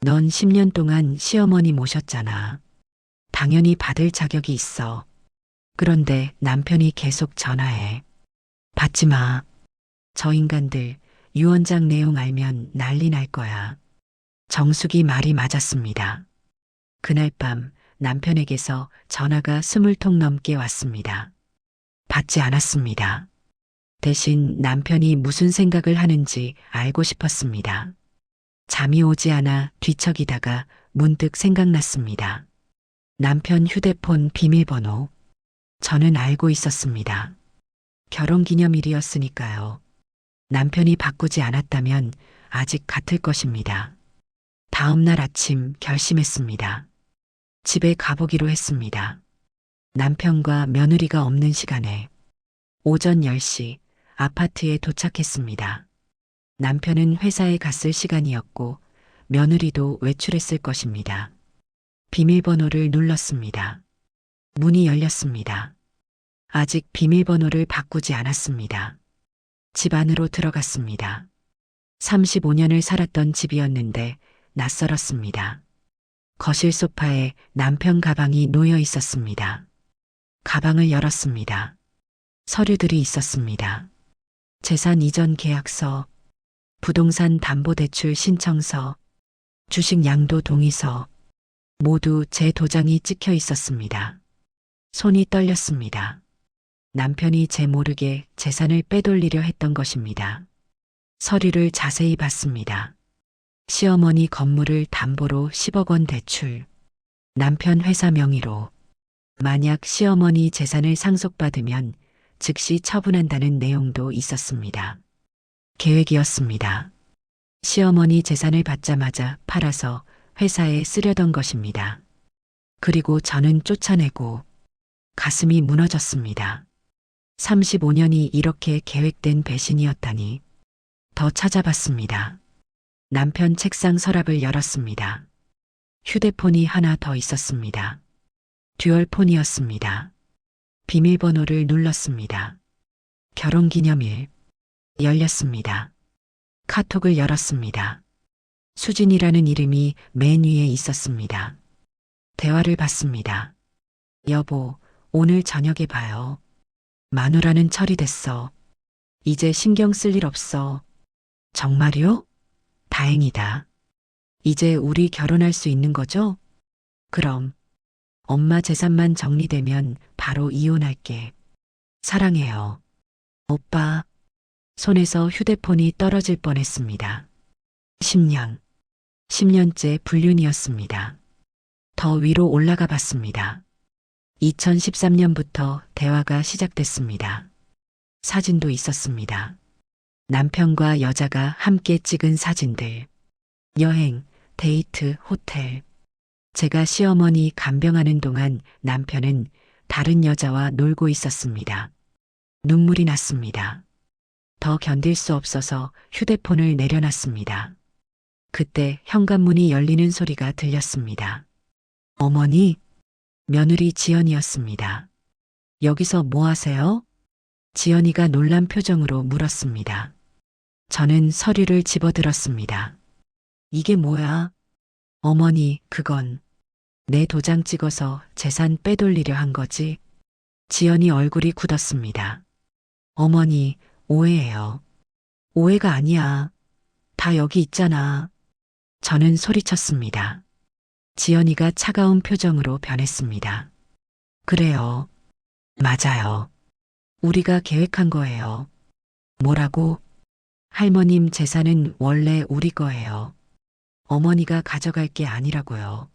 넌 10년 동안 시어머니 모셨잖아. 당연히 받을 자격이 있어. 그런데 남편이 계속 전화해. 받지 마. 저 인간들 유언장 내용 알면 난리 날 거야. 정숙이 말이 맞았습니다. 그날 밤 남편에게서 전화가 20통 넘게 왔습니다. 받지 않았습니다. 대신 남편이 무슨 생각을 하는지 알고 싶었습니다. 잠이 오지 않아 뒤척이다가 문득 생각났습니다. 남편 휴대폰 비밀번호. 저는 알고 있었습니다. 결혼기념일이었으니까요. 남편이 바꾸지 않았다면 아직 같을 것입니다. 다음 날 아침 결심했습니다. 집에 가보기로 했습니다. 남편과 며느리가 없는 시간에 오전 10시 아파트에 도착했습니다. 남편은 회사에 갔을 시간이었고 며느리도 외출했을 것입니다. 비밀번호를 눌렀습니다. 문이 열렸습니다. 아직 비밀번호를 바꾸지 않았습니다. 집 안으로 들어갔습니다. 35년을 살았던 집이었는데 낯설었습니다. 거실 소파에 남편 가방이 놓여 있었습니다. 가방을 열었습니다. 서류들이 있었습니다. 재산 이전 계약서, 부동산 담보대출 신청서, 주식 양도 동의서, 모두 제 도장이 찍혀 있었습니다. 손이 떨렸습니다. 남편이 제 모르게 재산을 빼돌리려 했던 것입니다. 서류를 자세히 봤습니다. 시어머니 건물을 담보로 10억 원 대출, 남편 회사 명의로, 만약 시어머니 재산을 상속받으면 즉시 처분한다는 내용도 있었습니다. 계획이었습니다. 시어머니 재산을 받자마자 팔아서 회사에 쓰려던 것입니다. 그리고 저는 쫓아내고 가슴이 무너졌습니다. 35년이 이렇게 계획된 배신이었다니. 더 찾아봤습니다. 남편 책상 서랍을 열었습니다. 휴대폰이 하나 더 있었습니다. 듀얼폰이었습니다. 비밀번호를 눌렀습니다. 결혼기념일. 열렸습니다. 카톡을 열었습니다. 수진이라는 이름이 맨 위에 있었습니다. 대화를 받습니다. 여보, 오늘 저녁에 봐요. 마누라는 처리됐어. 이제 신경 쓸 일 없어. 정말요? 다행이다. 이제 우리 결혼할 수 있는 거죠? 그럼. 엄마 재산만 정리되면 바로 이혼할게. 사랑해요. 오빠. 손에서 휴대폰이 떨어질 뻔했습니다. 10년. 10년째 불륜이었습니다. 더 위로 올라가 봤습니다. 2013년부터 대화가 시작됐습니다. 사진도 있었습니다. 남편과 여자가 함께 찍은 사진들. 여행, 데이트, 호텔. 제가 시어머니 간병하는 동안 남편은 다른 여자와 놀고 있었습니다. 눈물이 났습니다. 더 견딜 수 없어서 휴대폰을 내려놨습니다. 그때 현관문이 열리는 소리가 들렸습니다. 어머니, 며느리 지연이었습니다. 여기서 뭐 하세요? 지연이가 놀란 표정으로 물었습니다. 저는 서류를 집어들었습니다. 이게 뭐야? 어머니, 그건 내 도장 찍어서 재산 빼돌리려 한 거지. 지연이 얼굴이 굳었습니다. 어머니, 오해예요. 오해가 아니야. 다 여기 있잖아. 저는 소리쳤습니다. 지연이가 차가운 표정으로 변했습니다. 그래요. 맞아요. 우리가 계획한 거예요. 뭐라고? 할머님 재산은 원래 우리 거예요. 어머니가 가져갈 게 아니라고요.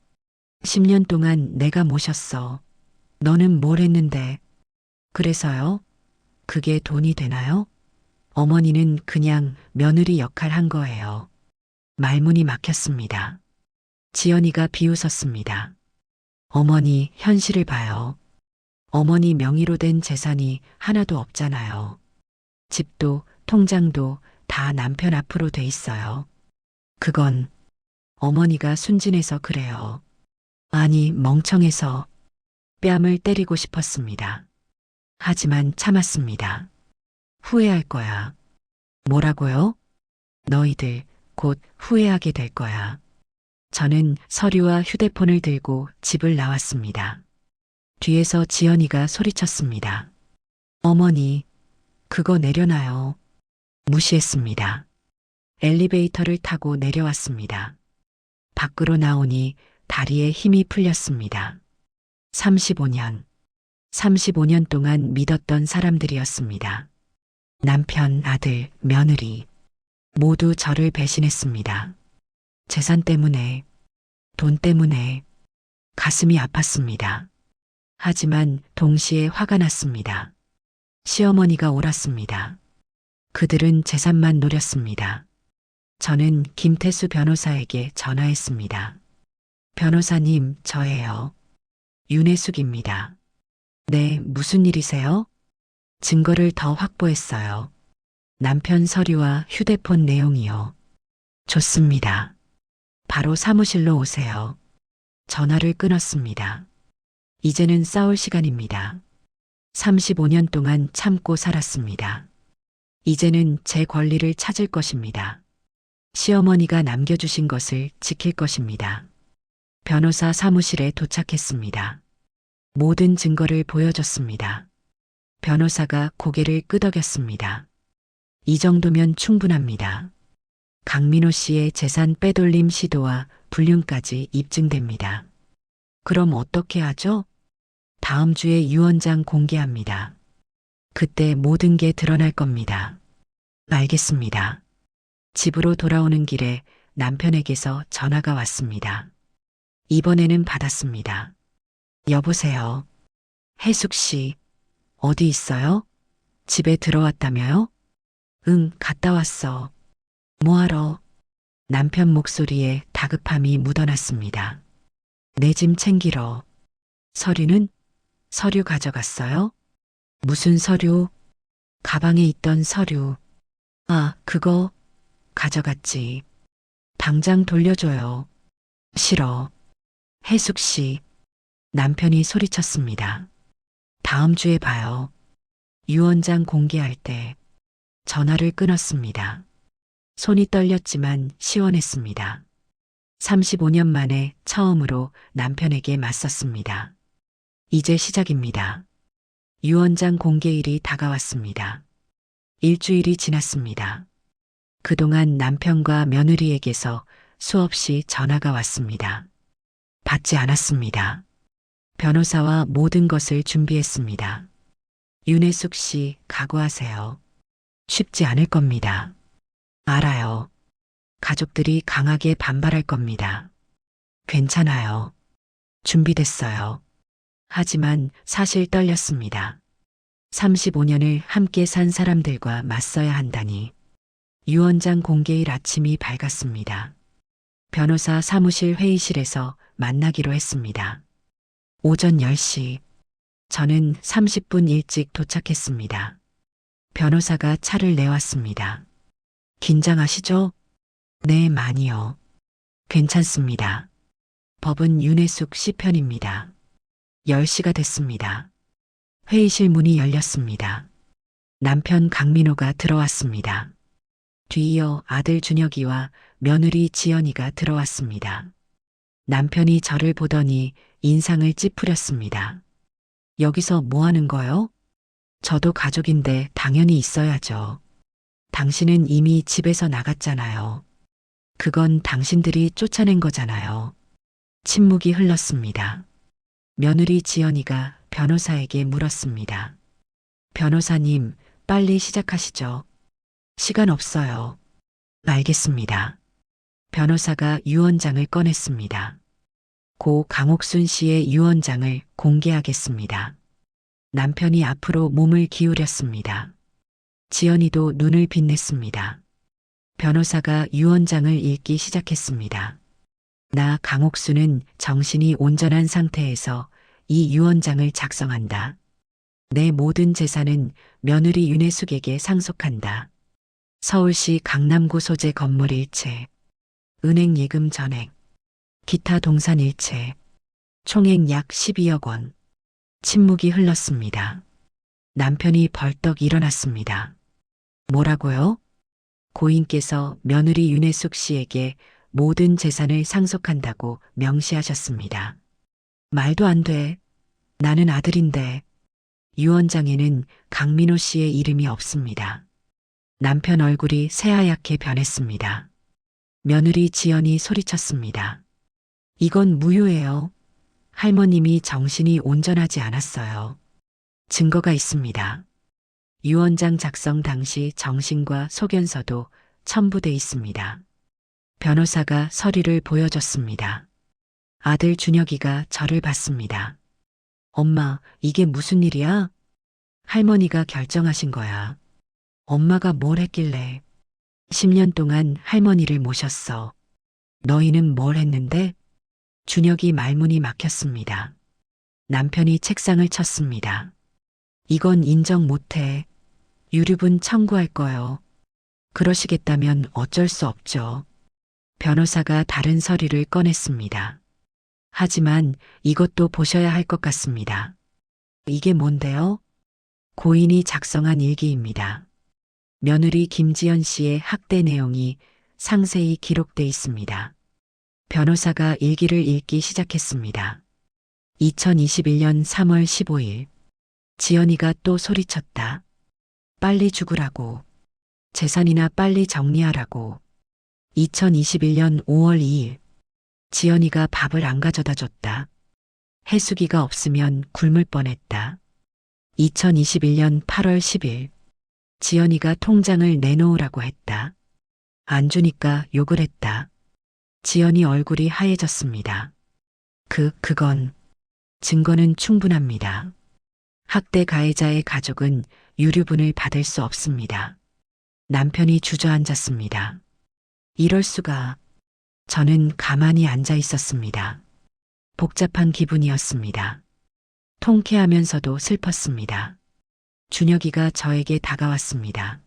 10년 동안 내가 모셨어. 너는 뭘 했는데? 그래서요? 그게 돈이 되나요? 어머니는 그냥 며느리 역할 한 거예요. 말문이 막혔습니다. 지연이가 비웃었습니다. 어머니 현실을 봐요. 어머니 명의로 된 재산이 하나도 없잖아요. 집도 통장도 다 남편 앞으로 돼 있어요. 그건 어머니가 순진해서 그래요. 아니, 멍청해서 뺨을 때리고 싶었습니다. 하지만 참았습니다. 후회할 거야. 뭐라고요? 너희들 곧 후회하게 될 거야. 저는 서류와 휴대폰을 들고 집을 나왔습니다. 뒤에서 지연이가 소리쳤습니다. 어머니, 그거 내려놔요. 무시했습니다. 엘리베이터를 타고 내려왔습니다. 밖으로 나오니 다리에 힘이 풀렸습니다. 35년 동안 믿었던 사람들이었습니다. 남편, 아들, 며느리 모두 저를 배신했습니다. 재산 때문에, 돈 때문에 가슴이 아팠습니다. 하지만 동시에 화가 났습니다. 시어머니가 옳았습니다. 그들은 재산만 노렸습니다. 저는 김태수 변호사에게 전화했습니다. 변호사님, 저예요. 윤혜숙입니다. 네, 무슨 일이세요? 증거를 더 확보했어요. 남편 서류와 휴대폰 내용이요. 좋습니다. 바로 사무실로 오세요. 전화를 끊었습니다. 이제는 싸울 시간입니다. 35년 동안 참고 살았습니다. 이제는 제 권리를 찾을 것입니다. 시어머니가 남겨주신 것을 지킬 것입니다. 변호사 사무실에 도착했습니다. 모든 증거를 보여줬습니다. 변호사가 고개를 끄덕였습니다. 이 정도면 충분합니다. 강민호 씨의 재산 빼돌림 시도와 불륜까지 입증됩니다. 그럼 어떻게 하죠? 다음 주에 유언장 공개합니다. 그때 모든 게 드러날 겁니다. 알겠습니다. 집으로 돌아오는 길에 남편에게서 전화가 왔습니다. 이번에는 받았습니다. 여보세요. 혜숙 씨, 어디 있어요? 집에 들어왔다며요? 응, 갔다 왔어. 뭐하러? 남편 목소리에 다급함이 묻어났습니다. 내 짐 챙기러. 서류는? 서류 가져갔어요? 무슨 서류? 가방에 있던 서류. 아, 그거 가져갔지. 당장 돌려줘요. 싫어. 혜숙 씨. 남편이 소리쳤습니다. 다음 주에 봐요. 유언장 공개할 때 전화를 끊었습니다. 손이 떨렸지만 시원했습니다. 35년 만에 처음으로 남편에게 맞섰습니다. 이제 시작입니다. 유언장 공개일이 다가왔습니다. 일주일이 지났습니다. 그동안 남편과 며느리에게서 수없이 전화가 왔습니다. 받지 않았습니다. 변호사와 모든 것을 준비했습니다. 윤혜숙 씨, 각오하세요. 쉽지 않을 겁니다. 알아요. 가족들이 강하게 반발할 겁니다. 괜찮아요. 준비됐어요. 하지만 사실 떨렸습니다. 35년을 함께 산 사람들과 맞서야 한다니. 유언장 공개일 아침이 밝았습니다. 변호사 사무실 회의실에서 만나기로 했습니다. 오전 10시. 저는 30분 일찍 도착했습니다. 변호사가 차를 내왔습니다. 긴장하시죠? 네, 많이요. 괜찮습니다. 법은 윤혜숙 씨 편입니다. 10시가 됐습니다. 회의실 문이 열렸습니다. 남편 강민호가 들어왔습니다. 뒤이어 아들 준혁이와 며느리 지연이가 들어왔습니다. 남편이 저를 보더니 인상을 찌푸렸습니다. 여기서 뭐 하는 거요? 저도 가족인데 당연히 있어야죠. 당신은 이미 집에서 나갔잖아요. 그건 당신들이 쫓아낸 거잖아요. 침묵이 흘렀습니다. 며느리 지연이가 변호사에게 물었습니다. 변호사님, 빨리 시작하시죠. 시간 없어요. 알겠습니다. 변호사가 유언장을 꺼냈습니다. 고 강옥순 씨의 유언장을 공개하겠습니다. 남편이 앞으로 몸을 기울였습니다. 지연이도 눈을 빛냈습니다. 변호사가 유언장을 읽기 시작했습니다. 나 강옥수는 정신이 온전한 상태에서 이 유언장을 작성한다. 내 모든 재산은 며느리 윤혜숙에게 상속한다. 서울시 강남구 소재 건물 일체, 은행 예금 전액, 기타 동산 일체, 총액 약 12억 원. 침묵이 흘렀습니다. 남편이 벌떡 일어났습니다. 뭐라고요? 고인께서 며느리 윤혜숙 씨에게 모든 재산을 상속한다고 명시하셨습니다. 말도 안 돼. 나는 아들인데. 유언장에는 강민호 씨의 이름이 없습니다. 남편 얼굴이 새하얗게 변했습니다. 며느리 지연이 소리쳤습니다. 이건 무효예요. 할머님이 정신이 온전하지 않았어요. 증거가 있습니다. 유언장 작성 당시 정신과 소견서도 첨부돼 있습니다. 변호사가 서류를 보여줬습니다. 아들 준혁이가 저를 봤습니다. 엄마, 이게 무슨 일이야? 할머니가 결정하신 거야. 엄마가 뭘 했길래? 10년 동안 할머니를 모셨어. 너희는 뭘 했는데? 준혁이 말문이 막혔습니다. 남편이 책상을 쳤습니다. 이건 인정 못해. 유류분 청구할 거요. 그러시겠다면 어쩔 수 없죠. 변호사가 다른 서류를 꺼냈습니다. 하지만 이것도 보셔야 할 것 같습니다. 이게 뭔데요? 고인이 작성한 일기입니다. 며느리 김지연 씨의 학대 내용이 상세히 기록돼 있습니다. 변호사가 일기를 읽기 시작했습니다. 2021년 3월 15일. 지연이가 또 소리쳤다. 빨리 죽으라고. 재산이나 빨리 정리하라고. 2021년 5월 2일. 지연이가 밥을 안 가져다 줬다. 해수기가 없으면 굶을 뻔했다. 2021년 8월 10일. 지연이가 통장을 내놓으라고 했다. 안 주니까 욕을 했다. 지연이 얼굴이 하얘졌습니다. 그건 증거는 충분합니다. 학대 가해자의 가족은 유류분을 받을 수 없습니다. 남편이 주저앉았습니다. 이럴 수가. 저는 가만히 앉아 있었습니다. 복잡한 기분이었습니다. 통쾌하면서도 슬펐습니다. 준혁이가 저에게 다가왔습니다.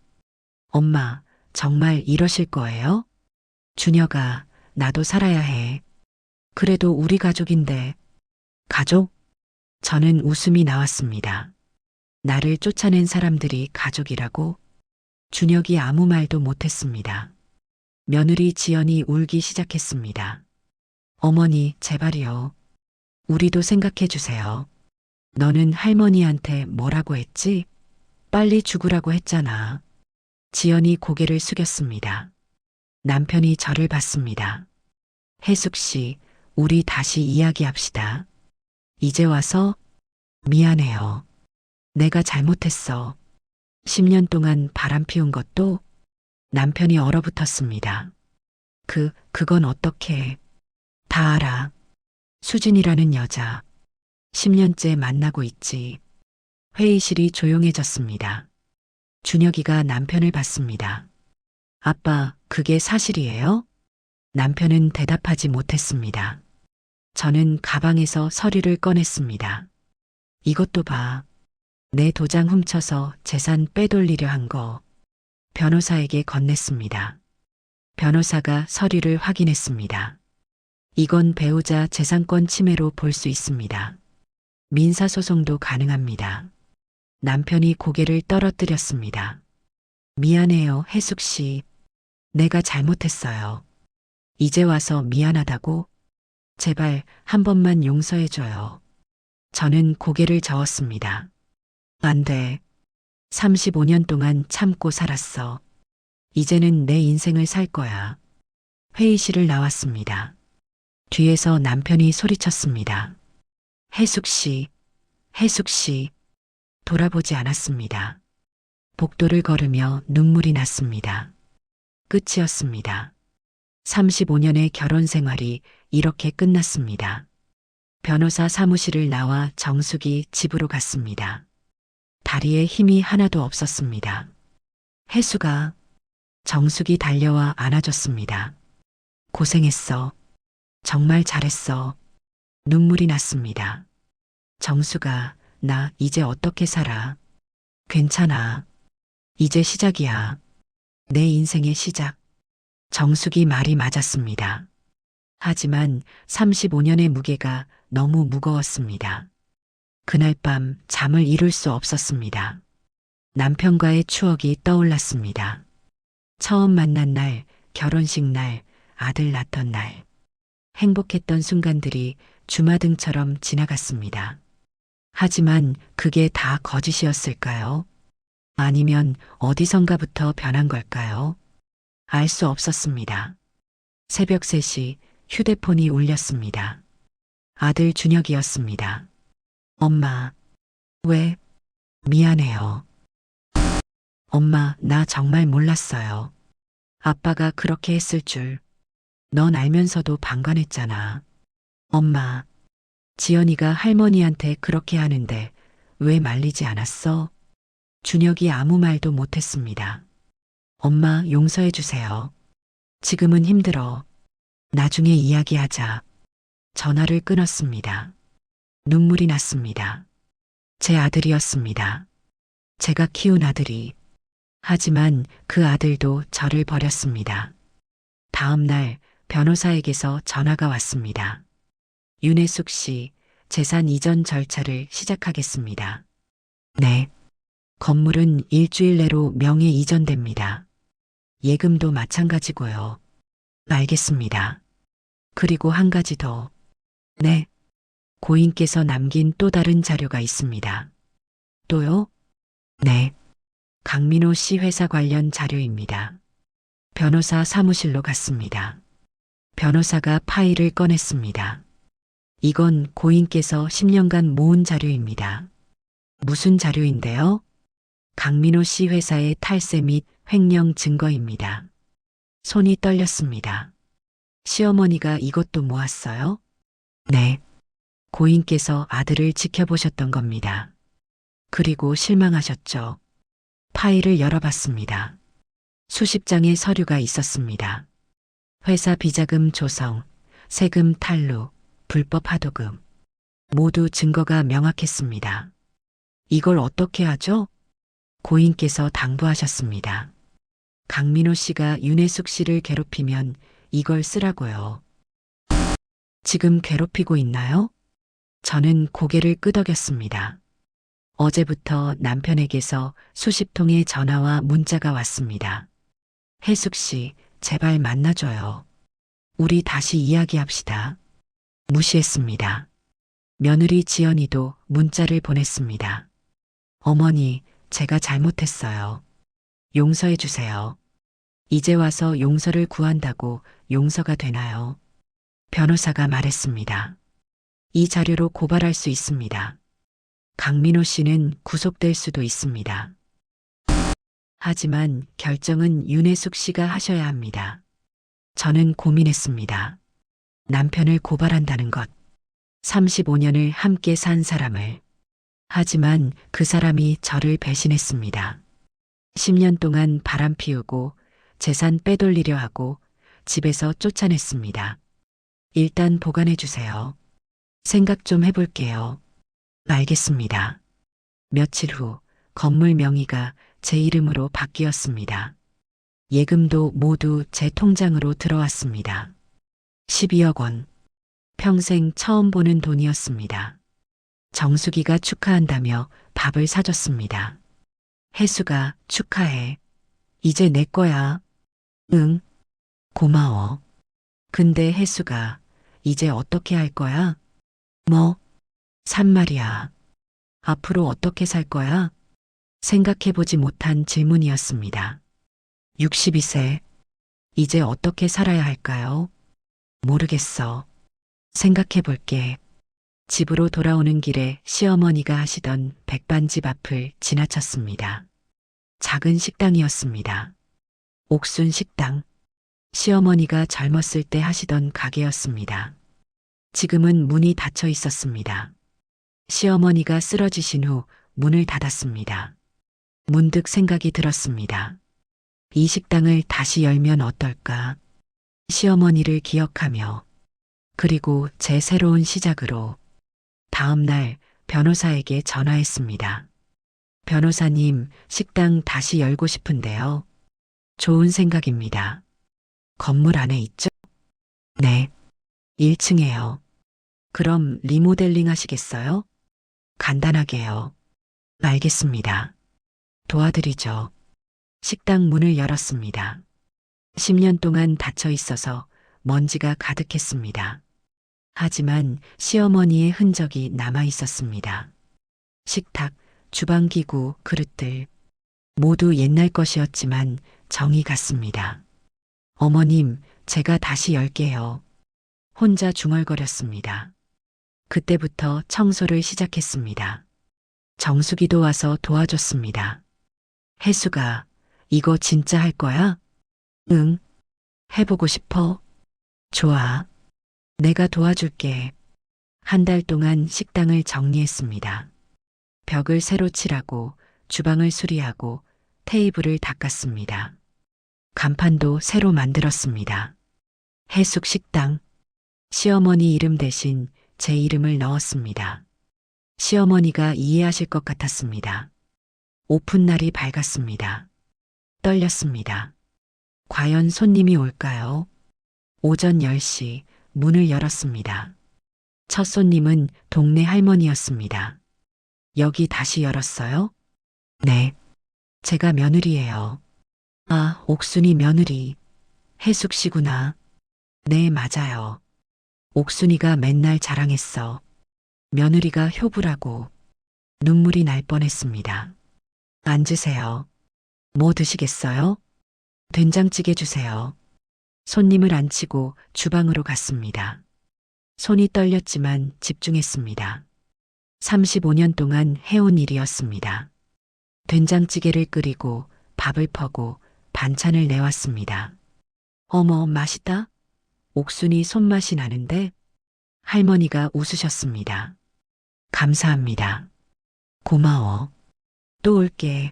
엄마, 정말 이러실 거예요? 준혁아, 나도 살아야 해. 그래도 우리 가족인데. 가족? 저는 웃음이 나왔습니다. 나를 쫓아낸 사람들이 가족이라고? 준혁이 아무 말도 못했습니다. 며느리 지연이 울기 시작했습니다. 어머니, 제발이요. 우리도 생각해 주세요. 너는 할머니한테 뭐라고 했지? 빨리 죽으라고 했잖아. 지연이 고개를 숙였습니다. 남편이 저를 봤습니다. 혜숙 씨, 우리 다시 이야기합시다. 이제 와서? 미안해요. 내가 잘못했어. 10년 동안 바람 피운 것도? 남편이 얼어붙었습니다. 그건 어떻게? 다 알아. 수진이라는 여자. 10년째 만나고 있지. 회의실이 조용해졌습니다. 준혁이가 남편을 봤습니다. 아빠, 그게 사실이에요? 남편은 대답하지 못했습니다. 저는 가방에서 서류를 꺼냈습니다. 이것도 봐. 내 도장 훔쳐서 재산 빼돌리려 한 거. 변호사에게 건넸습니다. 변호사가 서류를 확인했습니다. 이건 배우자 재산권 침해로 볼 수 있습니다. 민사소송도 가능합니다. 남편이 고개를 떨어뜨렸습니다. 미안해요, 혜숙 씨. 내가 잘못했어요. 이제 와서 미안하다고? 제발 한 번만 용서해줘요. 저는 고개를 저었습니다. 안 돼. 35년 동안 참고 살았어. 이제는 내 인생을 살 거야. 회의실을 나왔습니다. 뒤에서 남편이 소리쳤습니다. 혜숙 씨, 혜숙 씨. 돌아보지 않았습니다. 복도를 걸으며 눈물이 났습니다. 끝이었습니다. 35년의 결혼 생활이 이렇게 끝났습니다. 변호사 사무실을 나와 정숙이 집으로 갔습니다. 다리에 힘이 하나도 없었습니다. 혜수가 정숙이 달려와 안아줬습니다. 고생했어. 정말 잘했어. 눈물이 났습니다. 정수가 나 이제 어떻게 살아? 괜찮아. 이제 시작이야. 내 인생의 시작. 정숙이 말이 맞았습니다. 하지만 35년의 무게가 너무 무거웠습니다. 그날 밤 잠을 이룰 수 없었습니다. 남편과의 추억이 떠올랐습니다. 처음 만난 날, 결혼식 날, 아들 낳던 날. 행복했던 순간들이 주마등처럼 지나갔습니다. 하지만 그게 다 거짓이었을까요? 아니면 어디선가부터 변한 걸까요? 알 수 없었습니다. 새벽 3시 휴대폰이 울렸습니다. 아들 준혁이었습니다. 엄마, 왜? 미안해요. 엄마, 나 정말 몰랐어요. 아빠가 그렇게 했을 줄. 넌 알면서도 방관했잖아. 엄마, 지연이가 할머니한테 그렇게 하는데 왜 말리지 않았어? 준혁이 아무 말도 못했습니다. 엄마, 용서해 주세요. 지금은 힘들어. 나중에 이야기하자. 전화를 끊었습니다. 눈물이 났습니다. 제 아들이었습니다. 제가 키운 아들이. 하지만 그 아들도 저를 버렸습니다. 다음 날 변호사에게서 전화가 왔습니다. 윤혜숙 씨, 재산 이전 절차를 시작하겠습니다. 네. 건물은 일주일 내로 명의 이전됩니다. 예금도 마찬가지고요. 알겠습니다. 그리고 한 가지 더. 네. 고인께서 남긴 또 다른 자료가 있습니다. 또요? 네. 강민호 씨 회사 관련 자료입니다. 변호사 사무실로 갔습니다. 변호사가 파일을 꺼냈습니다. 이건 고인께서 10년간 모은 자료입니다. 무슨 자료인데요? 강민호 씨 회사의 탈세 및 횡령 증거입니다. 손이 떨렸습니다. 시어머니가 이것도 모았어요? 네. 고인께서 아들을 지켜보셨던 겁니다. 그리고 실망하셨죠. 파일을 열어봤습니다. 수십 장의 서류가 있었습니다. 회사 비자금 조성, 세금 탈루, 불법 하도금. 모두 증거가 명확했습니다. 이걸 어떻게 하죠? 고인께서 당부하셨습니다. 강민호 씨가 윤혜숙 씨를 괴롭히면 이걸 쓰라고요. 지금 괴롭히고 있나요? 저는 고개를 끄덕였습니다. 어제부터 남편에게서 수십 통의 전화와 문자가 왔습니다. 혜숙 씨, 제발 만나줘요. 우리 다시 이야기합시다. 무시했습니다. 며느리 지연이도 문자를 보냈습니다. 어머니, 제가 잘못했어요. 용서해 주세요. 이제 와서 용서를 구한다고 용서가 되나요? 변호사가 말했습니다. 이 자료로 고발할 수 있습니다. 강민호 씨는 구속될 수도 있습니다. 하지만 결정은 윤혜숙 씨가 하셔야 합니다. 저는 고민했습니다. 남편을 고발한다는 것. 35년을 함께 산 사람을. 하지만 그 사람이 저를 배신했습니다. 10년 동안 바람 피우고 재산 빼돌리려 하고 집에서 쫓아냈습니다. 일단 보관해 주세요. 생각 좀 해볼게요. 알겠습니다. 며칠 후 건물 명의가 제 이름으로 바뀌었습니다. 예금도 모두 제 통장으로 들어왔습니다. 12억 원. 평생 처음 보는 돈이었습니다. 정수기가 축하한다며 밥을 사줬습니다. 혜수가 축하해. 이제 내 거야. 응. 고마워. 근데 혜수가 이제 어떻게 할 거야? 뭐? 산 말이야. 앞으로 어떻게 살 거야? 생각해보지 못한 질문이었습니다. 62세. 이제 어떻게 살아야 할까요? 모르겠어. 생각해 볼게. 집으로 돌아오는 길에 시어머니가 하시던 백반집 앞을 지나쳤습니다. 작은 식당이었습니다. 옥순 식당. 시어머니가 젊었을 때 하시던 가게였습니다. 지금은 문이 닫혀 있었습니다. 시어머니가 쓰러지신 후 문을 닫았습니다. 문득 생각이 들었습니다. 이 식당을 다시 열면 어떨까? 시어머니를 기억하며, 그리고 제 새로운 시작으로 다음 날 변호사에게 전화했습니다. 변호사님, 식당 다시 열고 싶은데요. 좋은 생각입니다. 건물 안에 있죠? 네. 1층에요. 그럼 리모델링 하시겠어요? 간단하게요. 알겠습니다. 도와드리죠. 식당 문을 열었습니다. 10년 동안 닫혀 있어서 먼지가 가득했습니다. 하지만 시어머니의 흔적이 남아 있었습니다. 식탁, 주방기구, 그릇들 모두 옛날 것이었지만 정이 갔습니다. 어머님, 제가 다시 열게요. 혼자 중얼거렸습니다. 그때부터 청소를 시작했습니다. 정수기도 와서 도와줬습니다. 혜수가, 이거 진짜 할 거야? 응. 해보고 싶어? 좋아. 내가 도와줄게. 한 달 동안 식당을 정리했습니다. 벽을 새로 칠하고 주방을 수리하고 테이블을 닦았습니다. 간판도 새로 만들었습니다. 해숙 식당. 시어머니 이름 대신 제 이름을 넣었습니다. 시어머니가 이해하실 것 같았습니다. 오픈 날이 밝았습니다. 떨렸습니다. 과연 손님이 올까요? 오전 10시 문을 열었습니다. 첫 손님은 동네 할머니였습니다. 여기 다시 열었어요? 네. 제가 며느리예요. 아, 옥순이 며느리. 혜숙 씨구나. 네, 맞아요. 옥순이가 맨날 자랑했어. 며느리가 효부라고. 눈물이 날 뻔했습니다. 앉으세요. 뭐 드시겠어요? 된장찌개 주세요. 손님을 앉히고 주방으로 갔습니다. 손이 떨렸지만 집중했습니다. 35년 동안 해온 일이었습니다. 된장찌개를 끓이고 밥을 퍼고 반찬을 내왔습니다. 어머, 맛있다. 옥순이 손맛이 나는데? 할머니가 웃으셨습니다. 감사합니다. 고마워. 또 올게.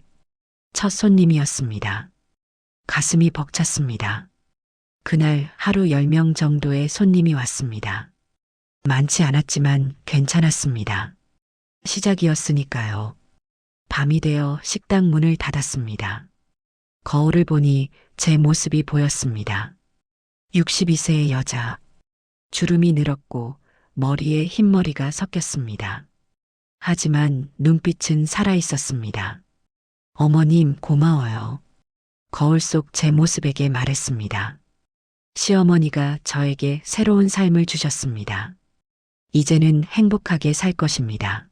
첫 손님이었습니다. 가슴이 벅찼습니다. 그날 하루 10명 정도의 손님이 왔습니다. 많지 않았지만 괜찮았습니다. 시작이었으니까요. 밤이 되어 식당 문을 닫았습니다. 거울을 보니 제 모습이 보였습니다. 62세의 여자. 주름이 늘었고 머리에 흰머리가 섞였습니다. 하지만 눈빛은 살아 있었습니다. 어머님, 고마워요. 거울 속 제 모습에게 말했습니다. 시어머니가 저에게 새로운 삶을 주셨습니다. 이제는 행복하게 살 것입니다.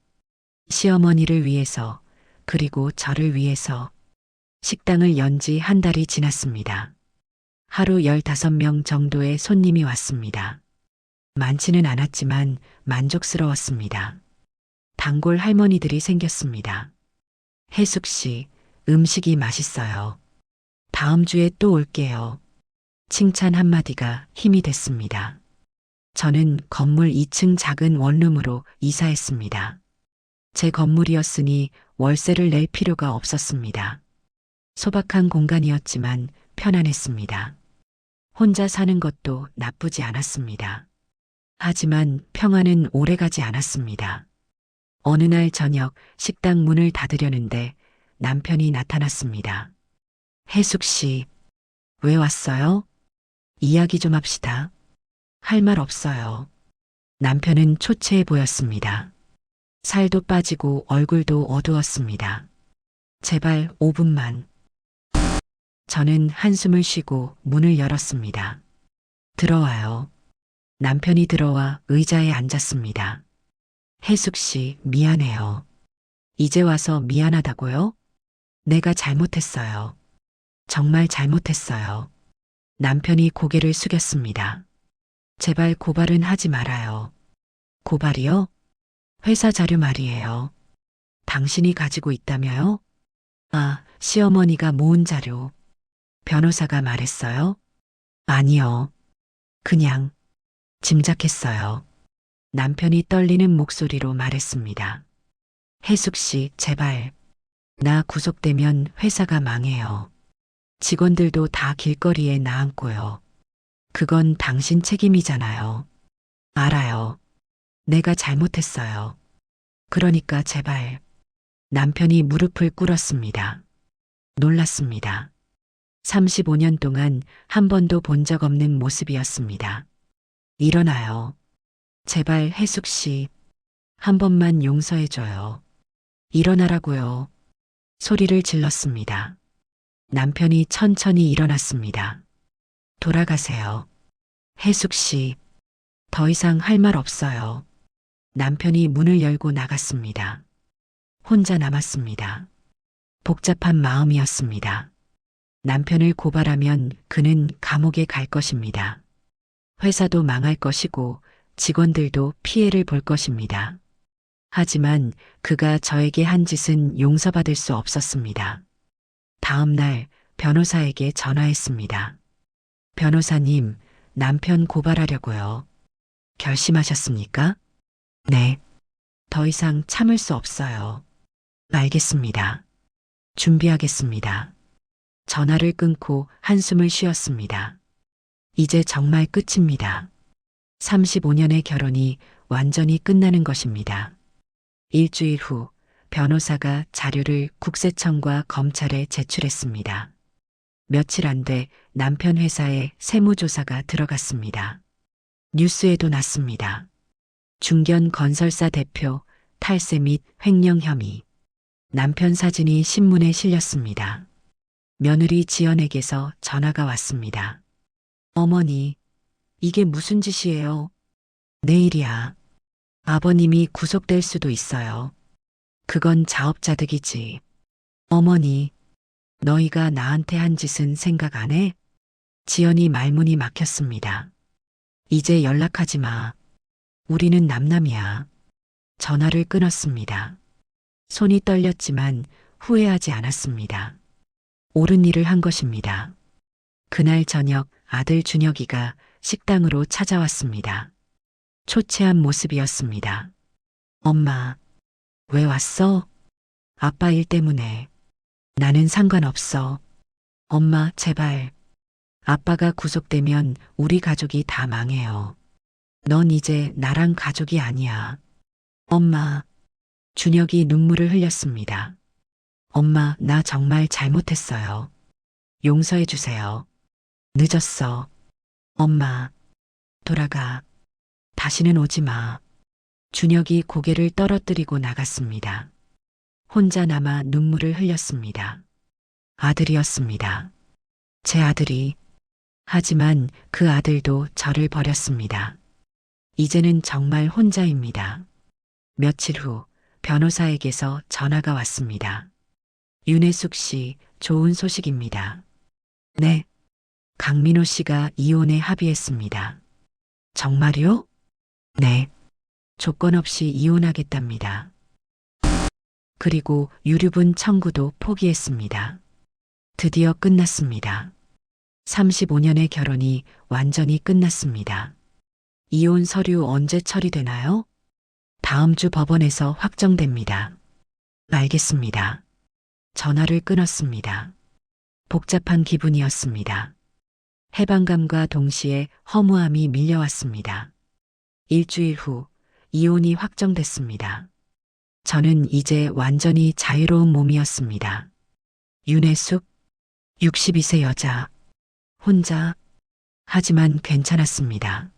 시어머니를 위해서, 그리고 저를 위해서 식당을 연 지 한 달이 지났습니다. 하루 15명 정도의 손님이 왔습니다. 많지는 않았지만 만족스러웠습니다. 단골 할머니들이 생겼습니다. 혜숙 씨, 음식이 맛있어요. 다음 주에 또 올게요. 칭찬 한마디가 힘이 됐습니다. 저는 건물 2층 작은 원룸으로 이사했습니다. 제 건물이었으니 월세를 낼 필요가 없었습니다. 소박한 공간이었지만 편안했습니다. 혼자 사는 것도 나쁘지 않았습니다. 하지만 평화는 오래가지 않았습니다. 어느 날 저녁 식당 문을 닫으려는데 남편이 나타났습니다. 혜숙 씨, 왜 왔어요? 이야기 좀 합시다. 할 말 없어요. 남편은 초췌해 보였습니다. 살도 빠지고 얼굴도 어두웠습니다. 제발 5분만. 저는 한숨을 쉬고 문을 열었습니다. 들어와요. 남편이 들어와 의자에 앉았습니다. 혜숙 씨, 미안해요. 이제 와서 미안하다고요? 내가 잘못했어요. 정말 잘못했어요. 남편이 고개를 숙였습니다. 제발 고발은 하지 말아요. 고발이요? 회사 자료 말이에요. 당신이 가지고 있다며요? 아, 시어머니가 모은 자료. 변호사가 말했어요? 아니요. 그냥 짐작했어요. 남편이 떨리는 목소리로 말했습니다. 혜숙 씨, 제발. 나 구속되면 회사가 망해요. 직원들도 다 길거리에 나앉고요. 그건 당신 책임이잖아요. 알아요. 내가 잘못했어요. 그러니까 제발. 남편이 무릎을 꿇었습니다. 놀랐습니다. 35년 동안 한 번도 본 적 없는 모습이었습니다. 일어나요. 제발 혜숙 씨, 한 번만 용서해줘요. 일어나라고요. 소리를 질렀습니다. 남편이 천천히 일어났습니다. 돌아가세요. 혜숙 씨, 더 이상 할 말 없어요. 남편이 문을 열고 나갔습니다. 혼자 남았습니다. 복잡한 마음이었습니다. 남편을 고발하면 그는 감옥에 갈 것입니다. 회사도 망할 것이고 직원들도 피해를 볼 것입니다. 하지만 그가 저에게 한 짓은 용서받을 수 없었습니다. 다음 날 변호사에게 전화했습니다. 변호사님, 남편 고발하려고요. 결심하셨습니까? 네. 더 이상 참을 수 없어요. 알겠습니다. 준비하겠습니다. 전화를 끊고 한숨을 쉬었습니다. 이제 정말 끝입니다. 35년의 결혼이 완전히 끝나는 것입니다. 일주일 후 변호사가 자료를 국세청과 검찰에 제출했습니다. 며칠 안 돼 남편 회사에 세무조사가 들어갔습니다. 뉴스에도 났습니다. 중견 건설사 대표 탈세 및 횡령 혐의. 남편 사진이 신문에 실렸습니다. 며느리 지연에게서 전화가 왔습니다. 어머니, 이게 무슨 짓이에요? 내일이야. 아버님이 구속될 수도 있어요. 그건 자업자득이지. 어머니, 너희가 나한테 한 짓은 생각 안 해? 지연이 말문이 막혔습니다. 이제 연락하지 마. 우리는 남남이야. 전화를 끊었습니다. 손이 떨렸지만 후회하지 않았습니다. 옳은 일을 한 것입니다. 그날 저녁 아들 준혁이가 식당으로 찾아왔습니다. 초췌한 모습이었습니다. 엄마, 왜 왔어? 아빠 일 때문에. 나는 상관없어. 엄마, 제발. 아빠가 구속되면 우리 가족이 다 망해요. 넌 이제 나랑 가족이 아니야. 엄마. 준혁이 눈물을 흘렸습니다. 엄마, 나 정말 잘못했어요. 용서해 주세요. 늦었어. 엄마, 돌아가. 다시는 오지 마. 준혁이 고개를 떨어뜨리고 나갔습니다. 혼자 남아 눈물을 흘렸습니다. 아들이었습니다. 제 아들이. 하지만 그 아들도 저를 버렸습니다. 이제는 정말 혼자입니다. 며칠 후 변호사에게서 전화가 왔습니다. 윤혜숙 씨, 좋은 소식입니다. 네. 강민호 씨가 이혼에 합의했습니다. 정말요? 네. 조건 없이 이혼하겠답니다. 그리고 유류분 청구도 포기했습니다. 드디어 끝났습니다. 35년의 결혼이 완전히 끝났습니다. 이혼 서류 언제 처리되나요? 다음 주 법원에서 확정됩니다. 알겠습니다. 전화를 끊었습니다. 복잡한 기분이었습니다. 해방감과 동시에 허무함이 밀려왔습니다. 일주일 후 이혼이 확정됐습니다. 저는 이제 완전히 자유로운 몸이었습니다. 윤혜숙, 62세 여자, 혼자, 하지만 괜찮았습니다.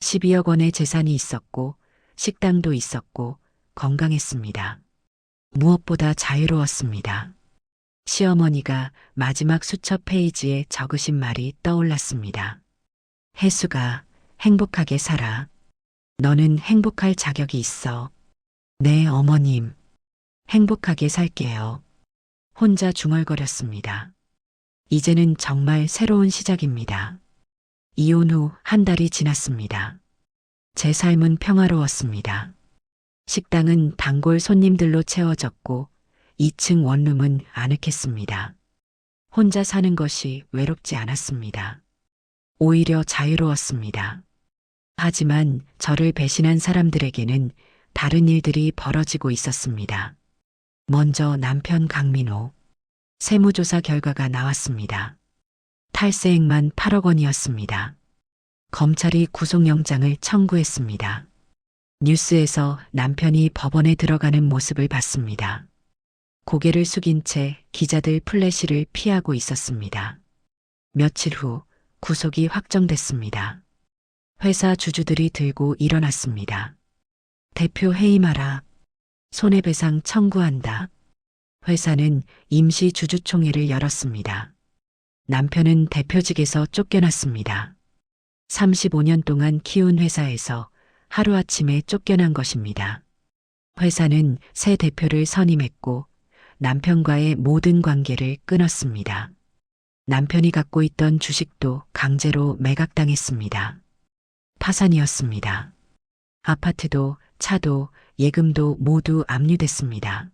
12억 원의 재산이 있었고, 식당도 있었고, 건강했습니다. 무엇보다 자유로웠습니다. 시어머니가 마지막 수첩 페이지에 적으신 말이 떠올랐습니다. 혜수가 행복하게 살아. 너는 행복할 자격이 있어. 네, 어머님. 행복하게 살게요. 혼자 중얼거렸습니다. 이제는 정말 새로운 시작입니다. 이혼 후 한 달이 지났습니다. 제 삶은 평화로웠습니다. 식당은 단골 손님들로 채워졌고 2층 원룸은 아늑했습니다. 혼자 사는 것이 외롭지 않았습니다. 오히려 자유로웠습니다. 하지만 저를 배신한 사람들에게는 다른 일들이 벌어지고 있었습니다. 먼저 남편 강민호. 세무조사 결과가 나왔습니다. 탈세액만 8억 원이었습니다. 검찰이 구속영장을 청구했습니다. 뉴스에서 남편이 법원에 들어가는 모습을 봤습니다. 고개를 숙인 채 기자들 플래시를 피하고 있었습니다. 며칠 후 구속이 확정됐습니다. 회사 주주들이 들고 일어났습니다. 대표 해임하라. 손해배상 청구한다. 회사는 임시 주주총회를 열었습니다. 남편은 대표직에서 쫓겨났습니다. 35년 동안 키운 회사에서 하루아침에 쫓겨난 것입니다. 회사는 새 대표를 선임했고 남편과의 모든 관계를 끊었습니다. 남편이 갖고 있던 주식도 강제로 매각당했습니다. 파산이었습니다. 아파트도 차도 예금도 모두 압류됐습니다.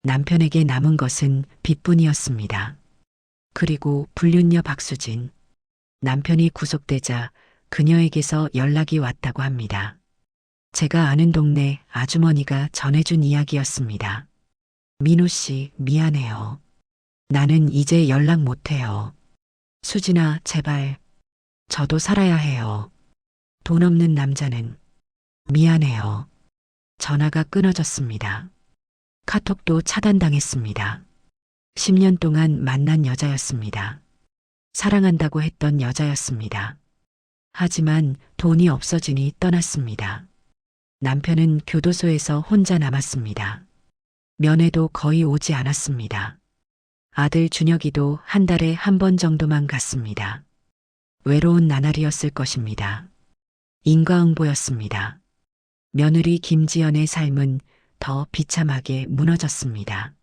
남편에게 남은 것은 빚뿐이었습니다. 그리고 불륜녀 박수진. 남편이 구속되자 그녀에게서 연락이 왔다고 합니다. 제가 아는 동네 아주머니가 전해준 이야기였습니다. 민호 씨, 미안해요. 나는 이제 연락 못해요. 수진아, 제발. 저도 살아야 해요. 돈 없는 남자는. 미안해요. 전화가 끊어졌습니다. 카톡도 차단당했습니다. 10년 동안 만난 여자였습니다. 사랑한다고 했던 여자였습니다. 하지만 돈이 없어지니 떠났습니다. 남편은 교도소에서 혼자 남았습니다. 면회도 거의 오지 않았습니다. 아들 준혁이도 한 달에 한 번 정도만 갔습니다. 외로운 나날이었을 것입니다. 인과응보였습니다. 며느리 김지연의 삶은 더 비참하게 무너졌습니다.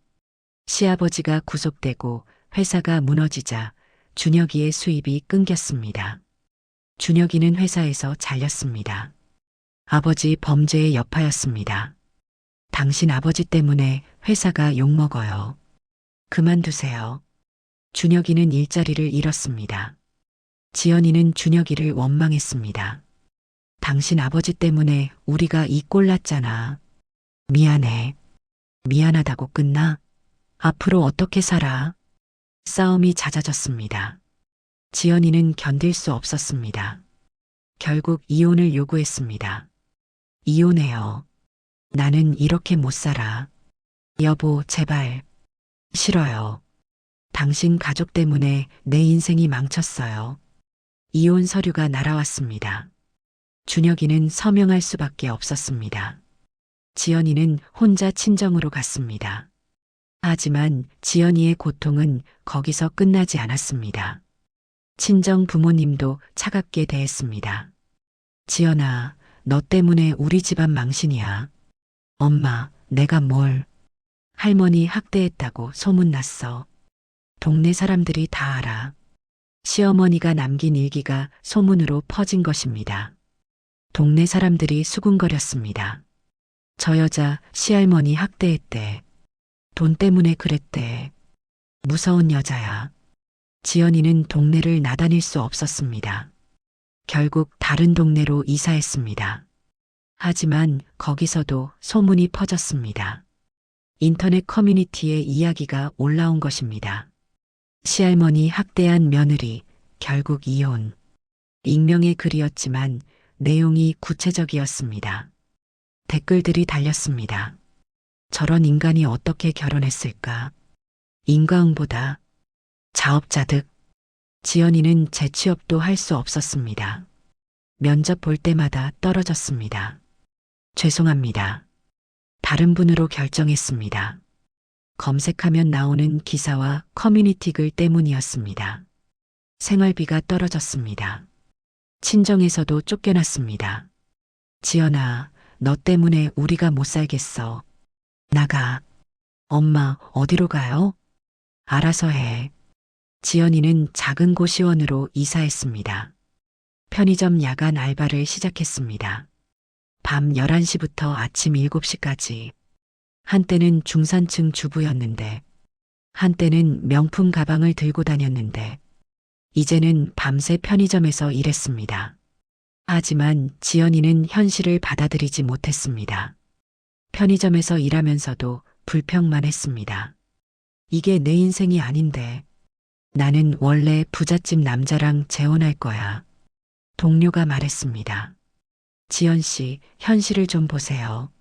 시아버지가 구속되고 회사가 무너지자 준혁이의 수입이 끊겼습니다. 준혁이는 회사에서 잘렸습니다. 아버지 범죄의 여파였습니다. 당신 아버지 때문에 회사가 욕먹어요. 그만두세요. 준혁이는 일자리를 잃었습니다. 지연이는 준혁이를 원망했습니다. 당신 아버지 때문에 우리가 이 꼴 났잖아. 미안해. 미안하다고 끝나? 앞으로 어떻게 살아? 싸움이 잦아졌습니다. 지연이는 견딜 수 없었습니다. 결국 이혼을 요구했습니다. 이혼해요. 나는 이렇게 못 살아. 여보, 제발. 싫어요. 당신 가족 때문에 내 인생이 망쳤어요. 이혼 서류가 날아왔습니다. 준혁이는 서명할 수밖에 없었습니다. 지연이는 혼자 친정으로 갔습니다. 하지만 지연이의 고통은 거기서 끝나지 않았습니다. 친정 부모님도 차갑게 대했습니다. 지연아, 너 때문에 우리 집안 망신이야. 엄마, 내가 뭘. 할머니 학대했다고 소문났어. 동네 사람들이 다 알아. 시어머니가 남긴 일기가 소문으로 퍼진 것입니다. 동네 사람들이 수군거렸습니다. 저 여자 시할머니 학대했대. 돈 때문에 그랬대. 무서운 여자야. 지연이는 동네를 나다닐 수 없었습니다. 결국 다른 동네로 이사했습니다. 하지만 거기서도 소문이 퍼졌습니다. 인터넷 커뮤니티에 이야기가 올라온 것입니다. 시할머니 학대한 며느리, 결국 이혼. 익명의 글이었지만 내용이 구체적이었습니다. 댓글들이 달렸습니다. 저런 인간이 어떻게 결혼했을까? 인과응보다. 자업자득. 지연이는 재취업도 할 수 없었습니다. 면접 볼 때마다 떨어졌습니다. 죄송합니다. 다른 분으로 결정했습니다. 검색하면 나오는 기사와 커뮤니티 글 때문이었습니다. 생활비가 떨어졌습니다. 친정에서도 쫓겨났습니다. 지연아, 너 때문에 우리가 못 살겠어. 나가. 엄마, 어디로 가요? 알아서 해. 지연이는 작은 고시원으로 이사했습니다. 편의점 야간 알바를 시작했습니다. 밤 11시부터 아침 7시까지. 한때는 중산층 주부였는데, 한때는 명품 가방을 들고 다녔는데, 이제는 밤새 편의점에서 일했습니다. 하지만 지연이는 현실을 받아들이지 못했습니다. 편의점에서 일하면서도 불평만 했습니다. 이게 내 인생이 아닌데, 나는 원래 부잣집 남자랑 재혼할 거야. 동료가 말했습니다. 지연 씨, 현실을 좀 보세요.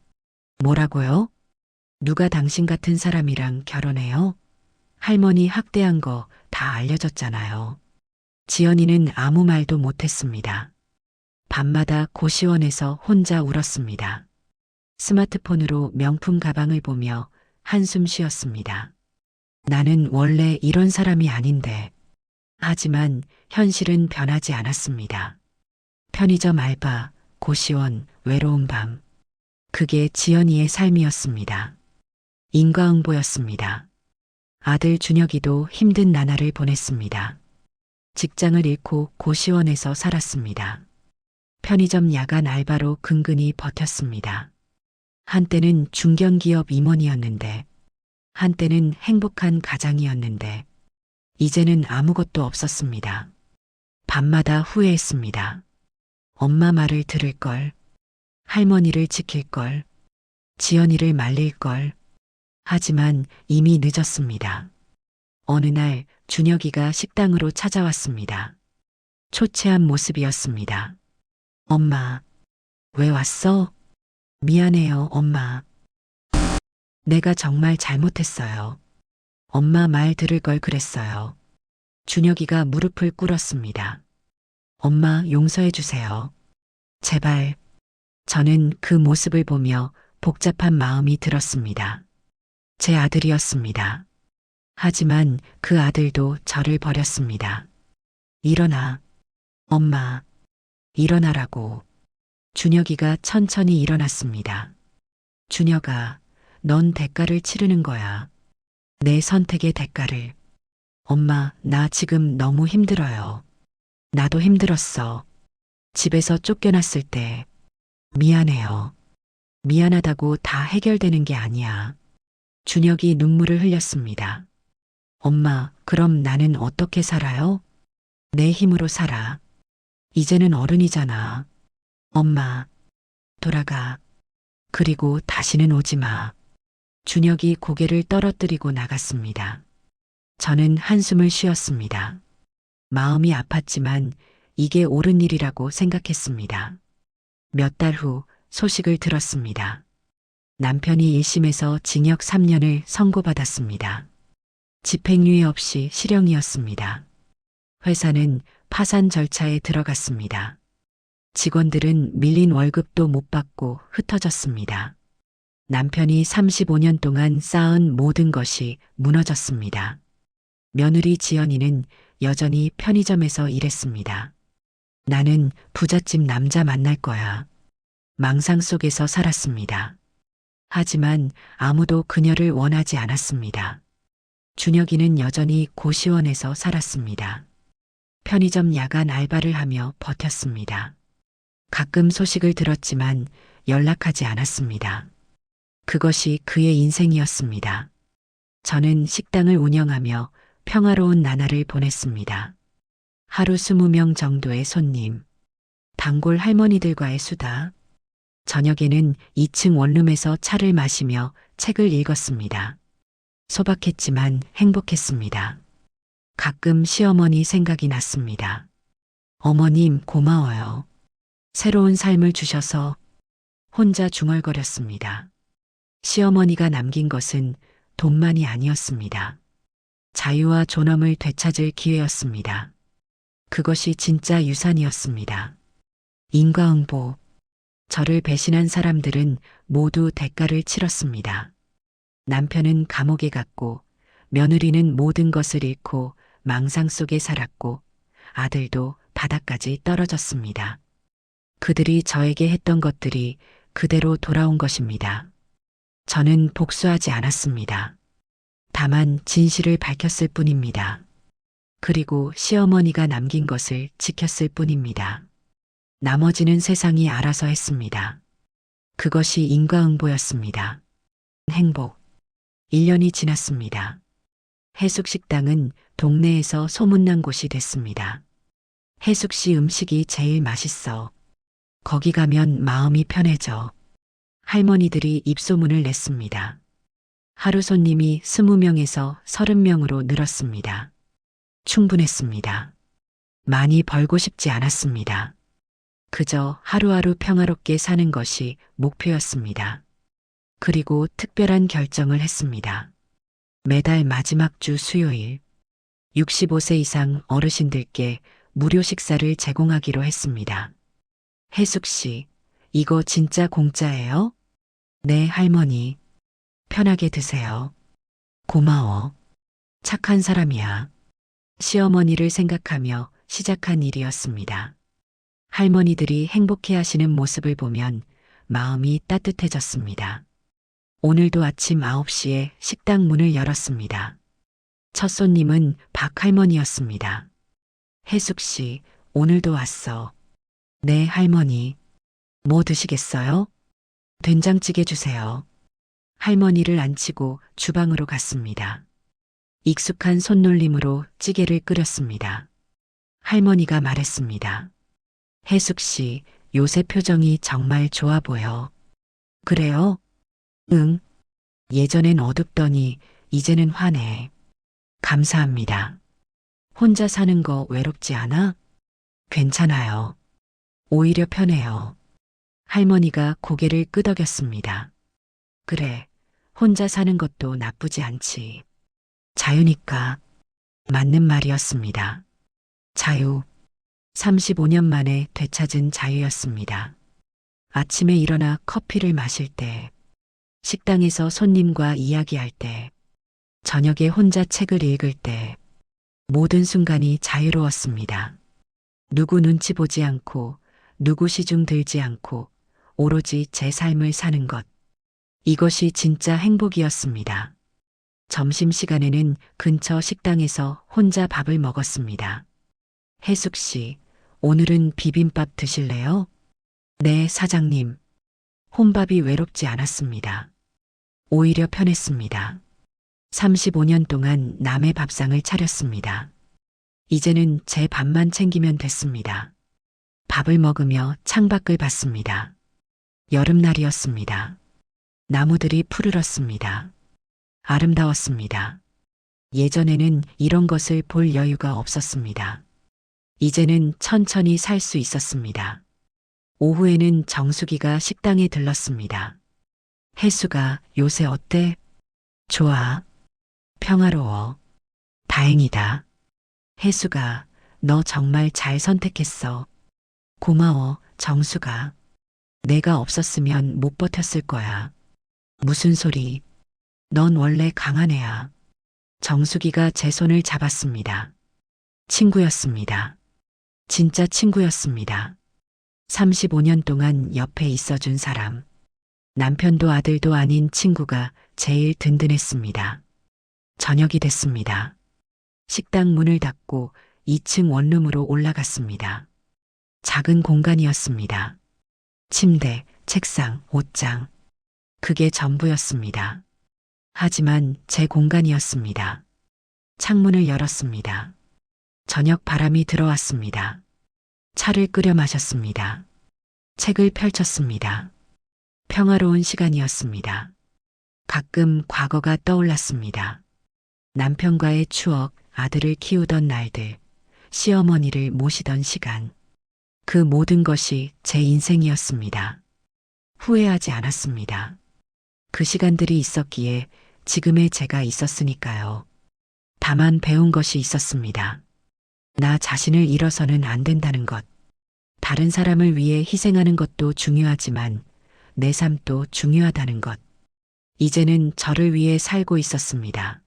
뭐라고요? 누가 당신 같은 사람이랑 결혼해요? 할머니 학대한 거 다 알려졌잖아요. 지연이는 아무 말도 못했습니다. 밤마다 고시원에서 혼자 울었습니다. 스마트폰으로 명품 가방을 보며 한숨 쉬었습니다. 나는 원래 이런 사람이 아닌데. 하지만 현실은 변하지 않았습니다. 편의점 알바, 고시원, 외로운 밤. 그게 지연이의 삶이었습니다. 인과응보였습니다. 아들 준혁이도 힘든 나날을 보냈습니다. 직장을 잃고 고시원에서 살았습니다. 편의점 야간 알바로 근근히 버텼습니다. 한때는 중견기업 임원이었는데, 한때는 행복한 가장이었는데, 이제는 아무것도 없었습니다. 밤마다 후회했습니다. 엄마 말을 들을 걸, 할머니를 지킬 걸, 지연이를 말릴 걸. 하지만 이미 늦었습니다. 어느 날 준혁이가 식당으로 찾아왔습니다. 초췌한 모습이었습니다. 엄마, 왜 왔어? 미안해요, 엄마. 내가 정말 잘못했어요. 엄마 말 들을 걸 그랬어요. 준혁이가 무릎을 꿇었습니다. 엄마 용서해 주세요. 제발. 저는 그 모습을 보며 복잡한 마음이 들었습니다. 제 아들이었습니다. 하지만 그 아들도 저를 버렸습니다. 일어나. 엄마. 일어나라고. 준혁이가 천천히 일어났습니다. 준혁아, 넌 대가를 치르는 거야. 내 선택의 대가를. 엄마, 나 지금 너무 힘들어요. 나도 힘들었어. 집에서 쫓겨났을 때. 미안해요. 미안하다고 다 해결되는 게 아니야. 준혁이 눈물을 흘렸습니다. 엄마, 그럼 나는 어떻게 살아요? 내 힘으로 살아. 이제는 어른이잖아. 엄마, 돌아가. 그리고 다시는 오지 마. 준혁이 고개를 떨어뜨리고 나갔습니다. 저는 한숨을 쉬었습니다. 마음이 아팠지만 이게 옳은 일이라고 생각했습니다. 몇 달 후 소식을 들었습니다. 남편이 1심에서 징역 3년을 선고받았습니다. 집행유예 없이 실형이었습니다. 회사는 파산 절차에 들어갔습니다. 직원들은 밀린 월급도 못 받고 흩어졌습니다. 남편이 35년 동안 쌓은 모든 것이 무너졌습니다. 며느리 지연이는 여전히 편의점에서 일했습니다. 나는 부잣집 남자 만날 거야. 망상 속에서 살았습니다. 하지만 아무도 그녀를 원하지 않았습니다. 준혁이는 여전히 고시원에서 살았습니다. 편의점 야간 알바를 하며 버텼습니다. 가끔 소식을 들었지만 연락하지 않았습니다. 그것이 그의 인생이었습니다. 저는 식당을 운영하며 평화로운 나날을 보냈습니다. 하루 20명 정도의 손님, 단골 할머니들과의 수다. 저녁에는 2층 원룸에서 차를 마시며 책을 읽었습니다. 소박했지만 행복했습니다. 가끔 시어머니 생각이 났습니다. 어머님 고마워요. 새로운 삶을 주셔서. 혼자 중얼거렸습니다. 시어머니가 남긴 것은 돈만이 아니었습니다. 자유와 존엄을 되찾을 기회였습니다. 그것이 진짜 유산이었습니다. 인과응보. 저를 배신한 사람들은 모두 대가를 치렀습니다. 남편은 감옥에 갔고, 며느리는 모든 것을 잃고 망상 속에 살았고, 아들도 바닥까지 떨어졌습니다. 그들이 저에게 했던 것들이 그대로 돌아온 것입니다. 저는 복수하지 않았습니다. 다만 진실을 밝혔을 뿐입니다. 그리고 시어머니가 남긴 것을 지켰을 뿐입니다. 나머지는 세상이 알아서 했습니다. 그것이 인과응보였습니다. 행복. 1년이 지났습니다. 해숙식당은 동네에서 소문난 곳이 됐습니다. 해숙씨 음식이 제일 맛있어. 거기 가면 마음이 편해져. 할머니들이 입소문을 냈습니다. 하루 손님이 20명에서 30명으로 늘었습니다. 충분했습니다. 많이 벌고 싶지 않았습니다. 그저 하루하루 평화롭게 사는 것이 목표였습니다. 그리고 특별한 결정을 했습니다. 매달 마지막 주 수요일 65세 이상 어르신들께 무료 식사를 제공하기로 했습니다. 해숙 씨, 이거 진짜 공짜예요? 네, 할머니. 편하게 드세요. 고마워. 착한 사람이야. 시어머니를 생각하며 시작한 일이었습니다. 할머니들이 행복해 하시는 모습을 보면 마음이 따뜻해졌습니다. 오늘도 아침 9시에 식당 문을 열었습니다. 첫 손님은 박 할머니였습니다. 해숙 씨, 오늘도 왔어. 네, 할머니. 뭐 드시겠어요? 된장찌개 주세요. 할머니를 앉히고 주방으로 갔습니다. 익숙한 손놀림으로 찌개를 끓였습니다. 할머니가 말했습니다. 해숙 씨, 요새 표정이 정말 좋아 보여. 그래요? 응. 예전엔 어둡더니 이제는 환해. 감사합니다. 혼자 사는 거 외롭지 않아? 괜찮아요. 오히려 편해요. 할머니가 고개를 끄덕였습니다. 그래, 혼자 사는 것도 나쁘지 않지. 자유니까. 맞는 말이었습니다. 자유. 35년 만에 되찾은 자유였습니다. 아침에 일어나 커피를 마실 때, 식당에서 손님과 이야기할 때, 저녁에 혼자 책을 읽을 때, 모든 순간이 자유로웠습니다. 누구 눈치 보지 않고, 누구 시중 들지 않고, 오로지 제 삶을 사는 것. 이것이 진짜 행복이었습니다. 점심시간에는 근처 식당에서 혼자 밥을 먹었습니다. 해숙 씨, 오늘은 비빔밥 드실래요? 네, 사장님. 혼밥이 외롭지 않았습니다. 오히려 편했습니다. 35년 동안 남의 밥상을 차렸습니다. 이제는 제 밥만 챙기면 됐습니다. 밥을 먹으며 창밖을 봤습니다. 여름날이었습니다. 나무들이 푸르렀습니다. 아름다웠습니다. 예전에는 이런 것을 볼 여유가 없었습니다. 이제는 천천히 살 수 있었습니다. 오후에는 정수기가 식당에 들렀습니다. 혜수가 요새 어때? 좋아. 평화로워. 다행이다. 혜수가 너 정말 잘 선택했어. 고마워, 정수가. 내가 없었으면 못 버텼을 거야. 무슨 소리? 넌 원래 강한 애야. 정수기가 제 손을 잡았습니다. 친구였습니다. 진짜 친구였습니다. 35년 동안 옆에 있어준 사람. 남편도 아들도 아닌 친구가 제일 든든했습니다. 저녁이 됐습니다. 식당 문을 닫고 2층 원룸으로 올라갔습니다. 작은 공간이었습니다. 침대, 책상, 옷장. 그게 전부였습니다. 하지만 제 공간이었습니다. 창문을 열었습니다. 저녁 바람이 들어왔습니다. 차를 끓여 마셨습니다. 책을 펼쳤습니다. 평화로운 시간이었습니다. 가끔 과거가 떠올랐습니다. 남편과의 추억, 아들을 키우던 날들, 시어머니를 모시던 시간. 그 모든 것이 제 인생이었습니다. 후회하지 않았습니다. 그 시간들이 있었기에 지금의 제가 있었으니까요. 다만 배운 것이 있었습니다. 나 자신을 잃어서는 안 된다는 것. 다른 사람을 위해 희생하는 것도 중요하지만 내 삶도 중요하다는 것. 이제는 저를 위해 살고 있었습니다.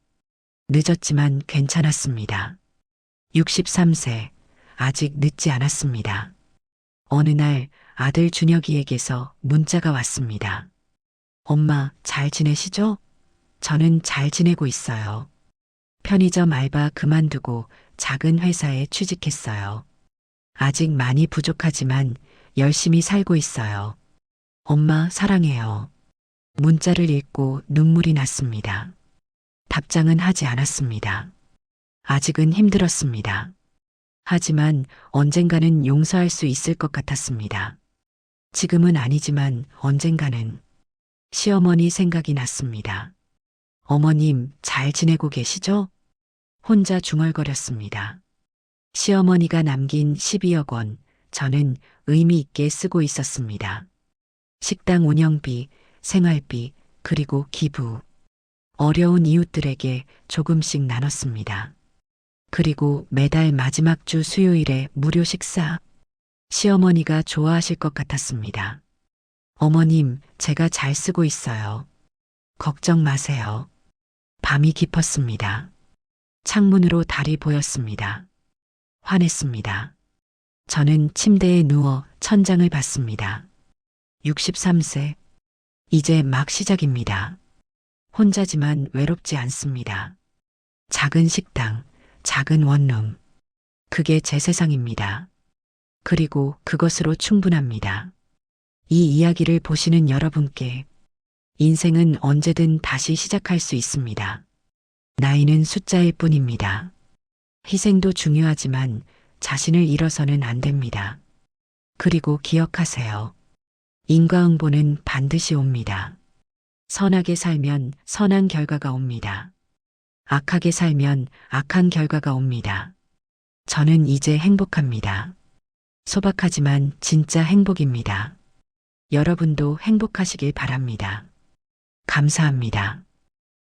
늦었지만 괜찮았습니다. 63세, 아직 늦지 않았습니다. 어느 날 아들 준혁이에게서 문자가 왔습니다. 엄마, 잘 지내시죠? 저는 잘 지내고 있어요. 편의점 알바 그만두고 작은 회사에 취직했어요. 아직 많이 부족하지만 열심히 살고 있어요. 엄마 사랑해요. 문자를 읽고 눈물이 났습니다. 답장은 하지 않았습니다. 아직은 힘들었습니다. 하지만 언젠가는 용서할 수 있을 것 같았습니다. 지금은 아니지만 언젠가는 시어머니 생각이 났습니다. 어머님 잘 지내고 계시죠? 혼자 중얼거렸습니다. 시어머니가 남긴 12억 원, 저는 의미 있게 쓰고 있었습니다. 식당 운영비, 생활비, 그리고 기부. 어려운 이웃들에게 조금씩 나눴습니다. 그리고 매달 마지막 주 수요일에 무료 식사. 시어머니가 좋아하실 것 같았습니다. 어머님, 제가 잘 쓰고 있어요. 걱정 마세요. 밤이 깊었습니다. 창문으로 달이 보였습니다. 화냈습니다. 저는 침대에 누워 천장을 봤습니다. 63세. 이제 막 시작입니다. 혼자지만 외롭지 않습니다. 작은 식당, 작은 원룸. 그게 제 세상입니다. 그리고 그것으로 충분합니다. 이 이야기를 보시는 여러분께 인생은 언제든 다시 시작할 수 있습니다. 나이는 숫자일 뿐입니다. 희생도 중요하지만 자신을 잃어서는 안 됩니다. 그리고 기억하세요. 인과응보는 반드시 옵니다. 선하게 살면 선한 결과가 옵니다. 악하게 살면 악한 결과가 옵니다. 저는 이제 행복합니다. 소박하지만 진짜 행복입니다. 여러분도 행복하시길 바랍니다. 감사합니다.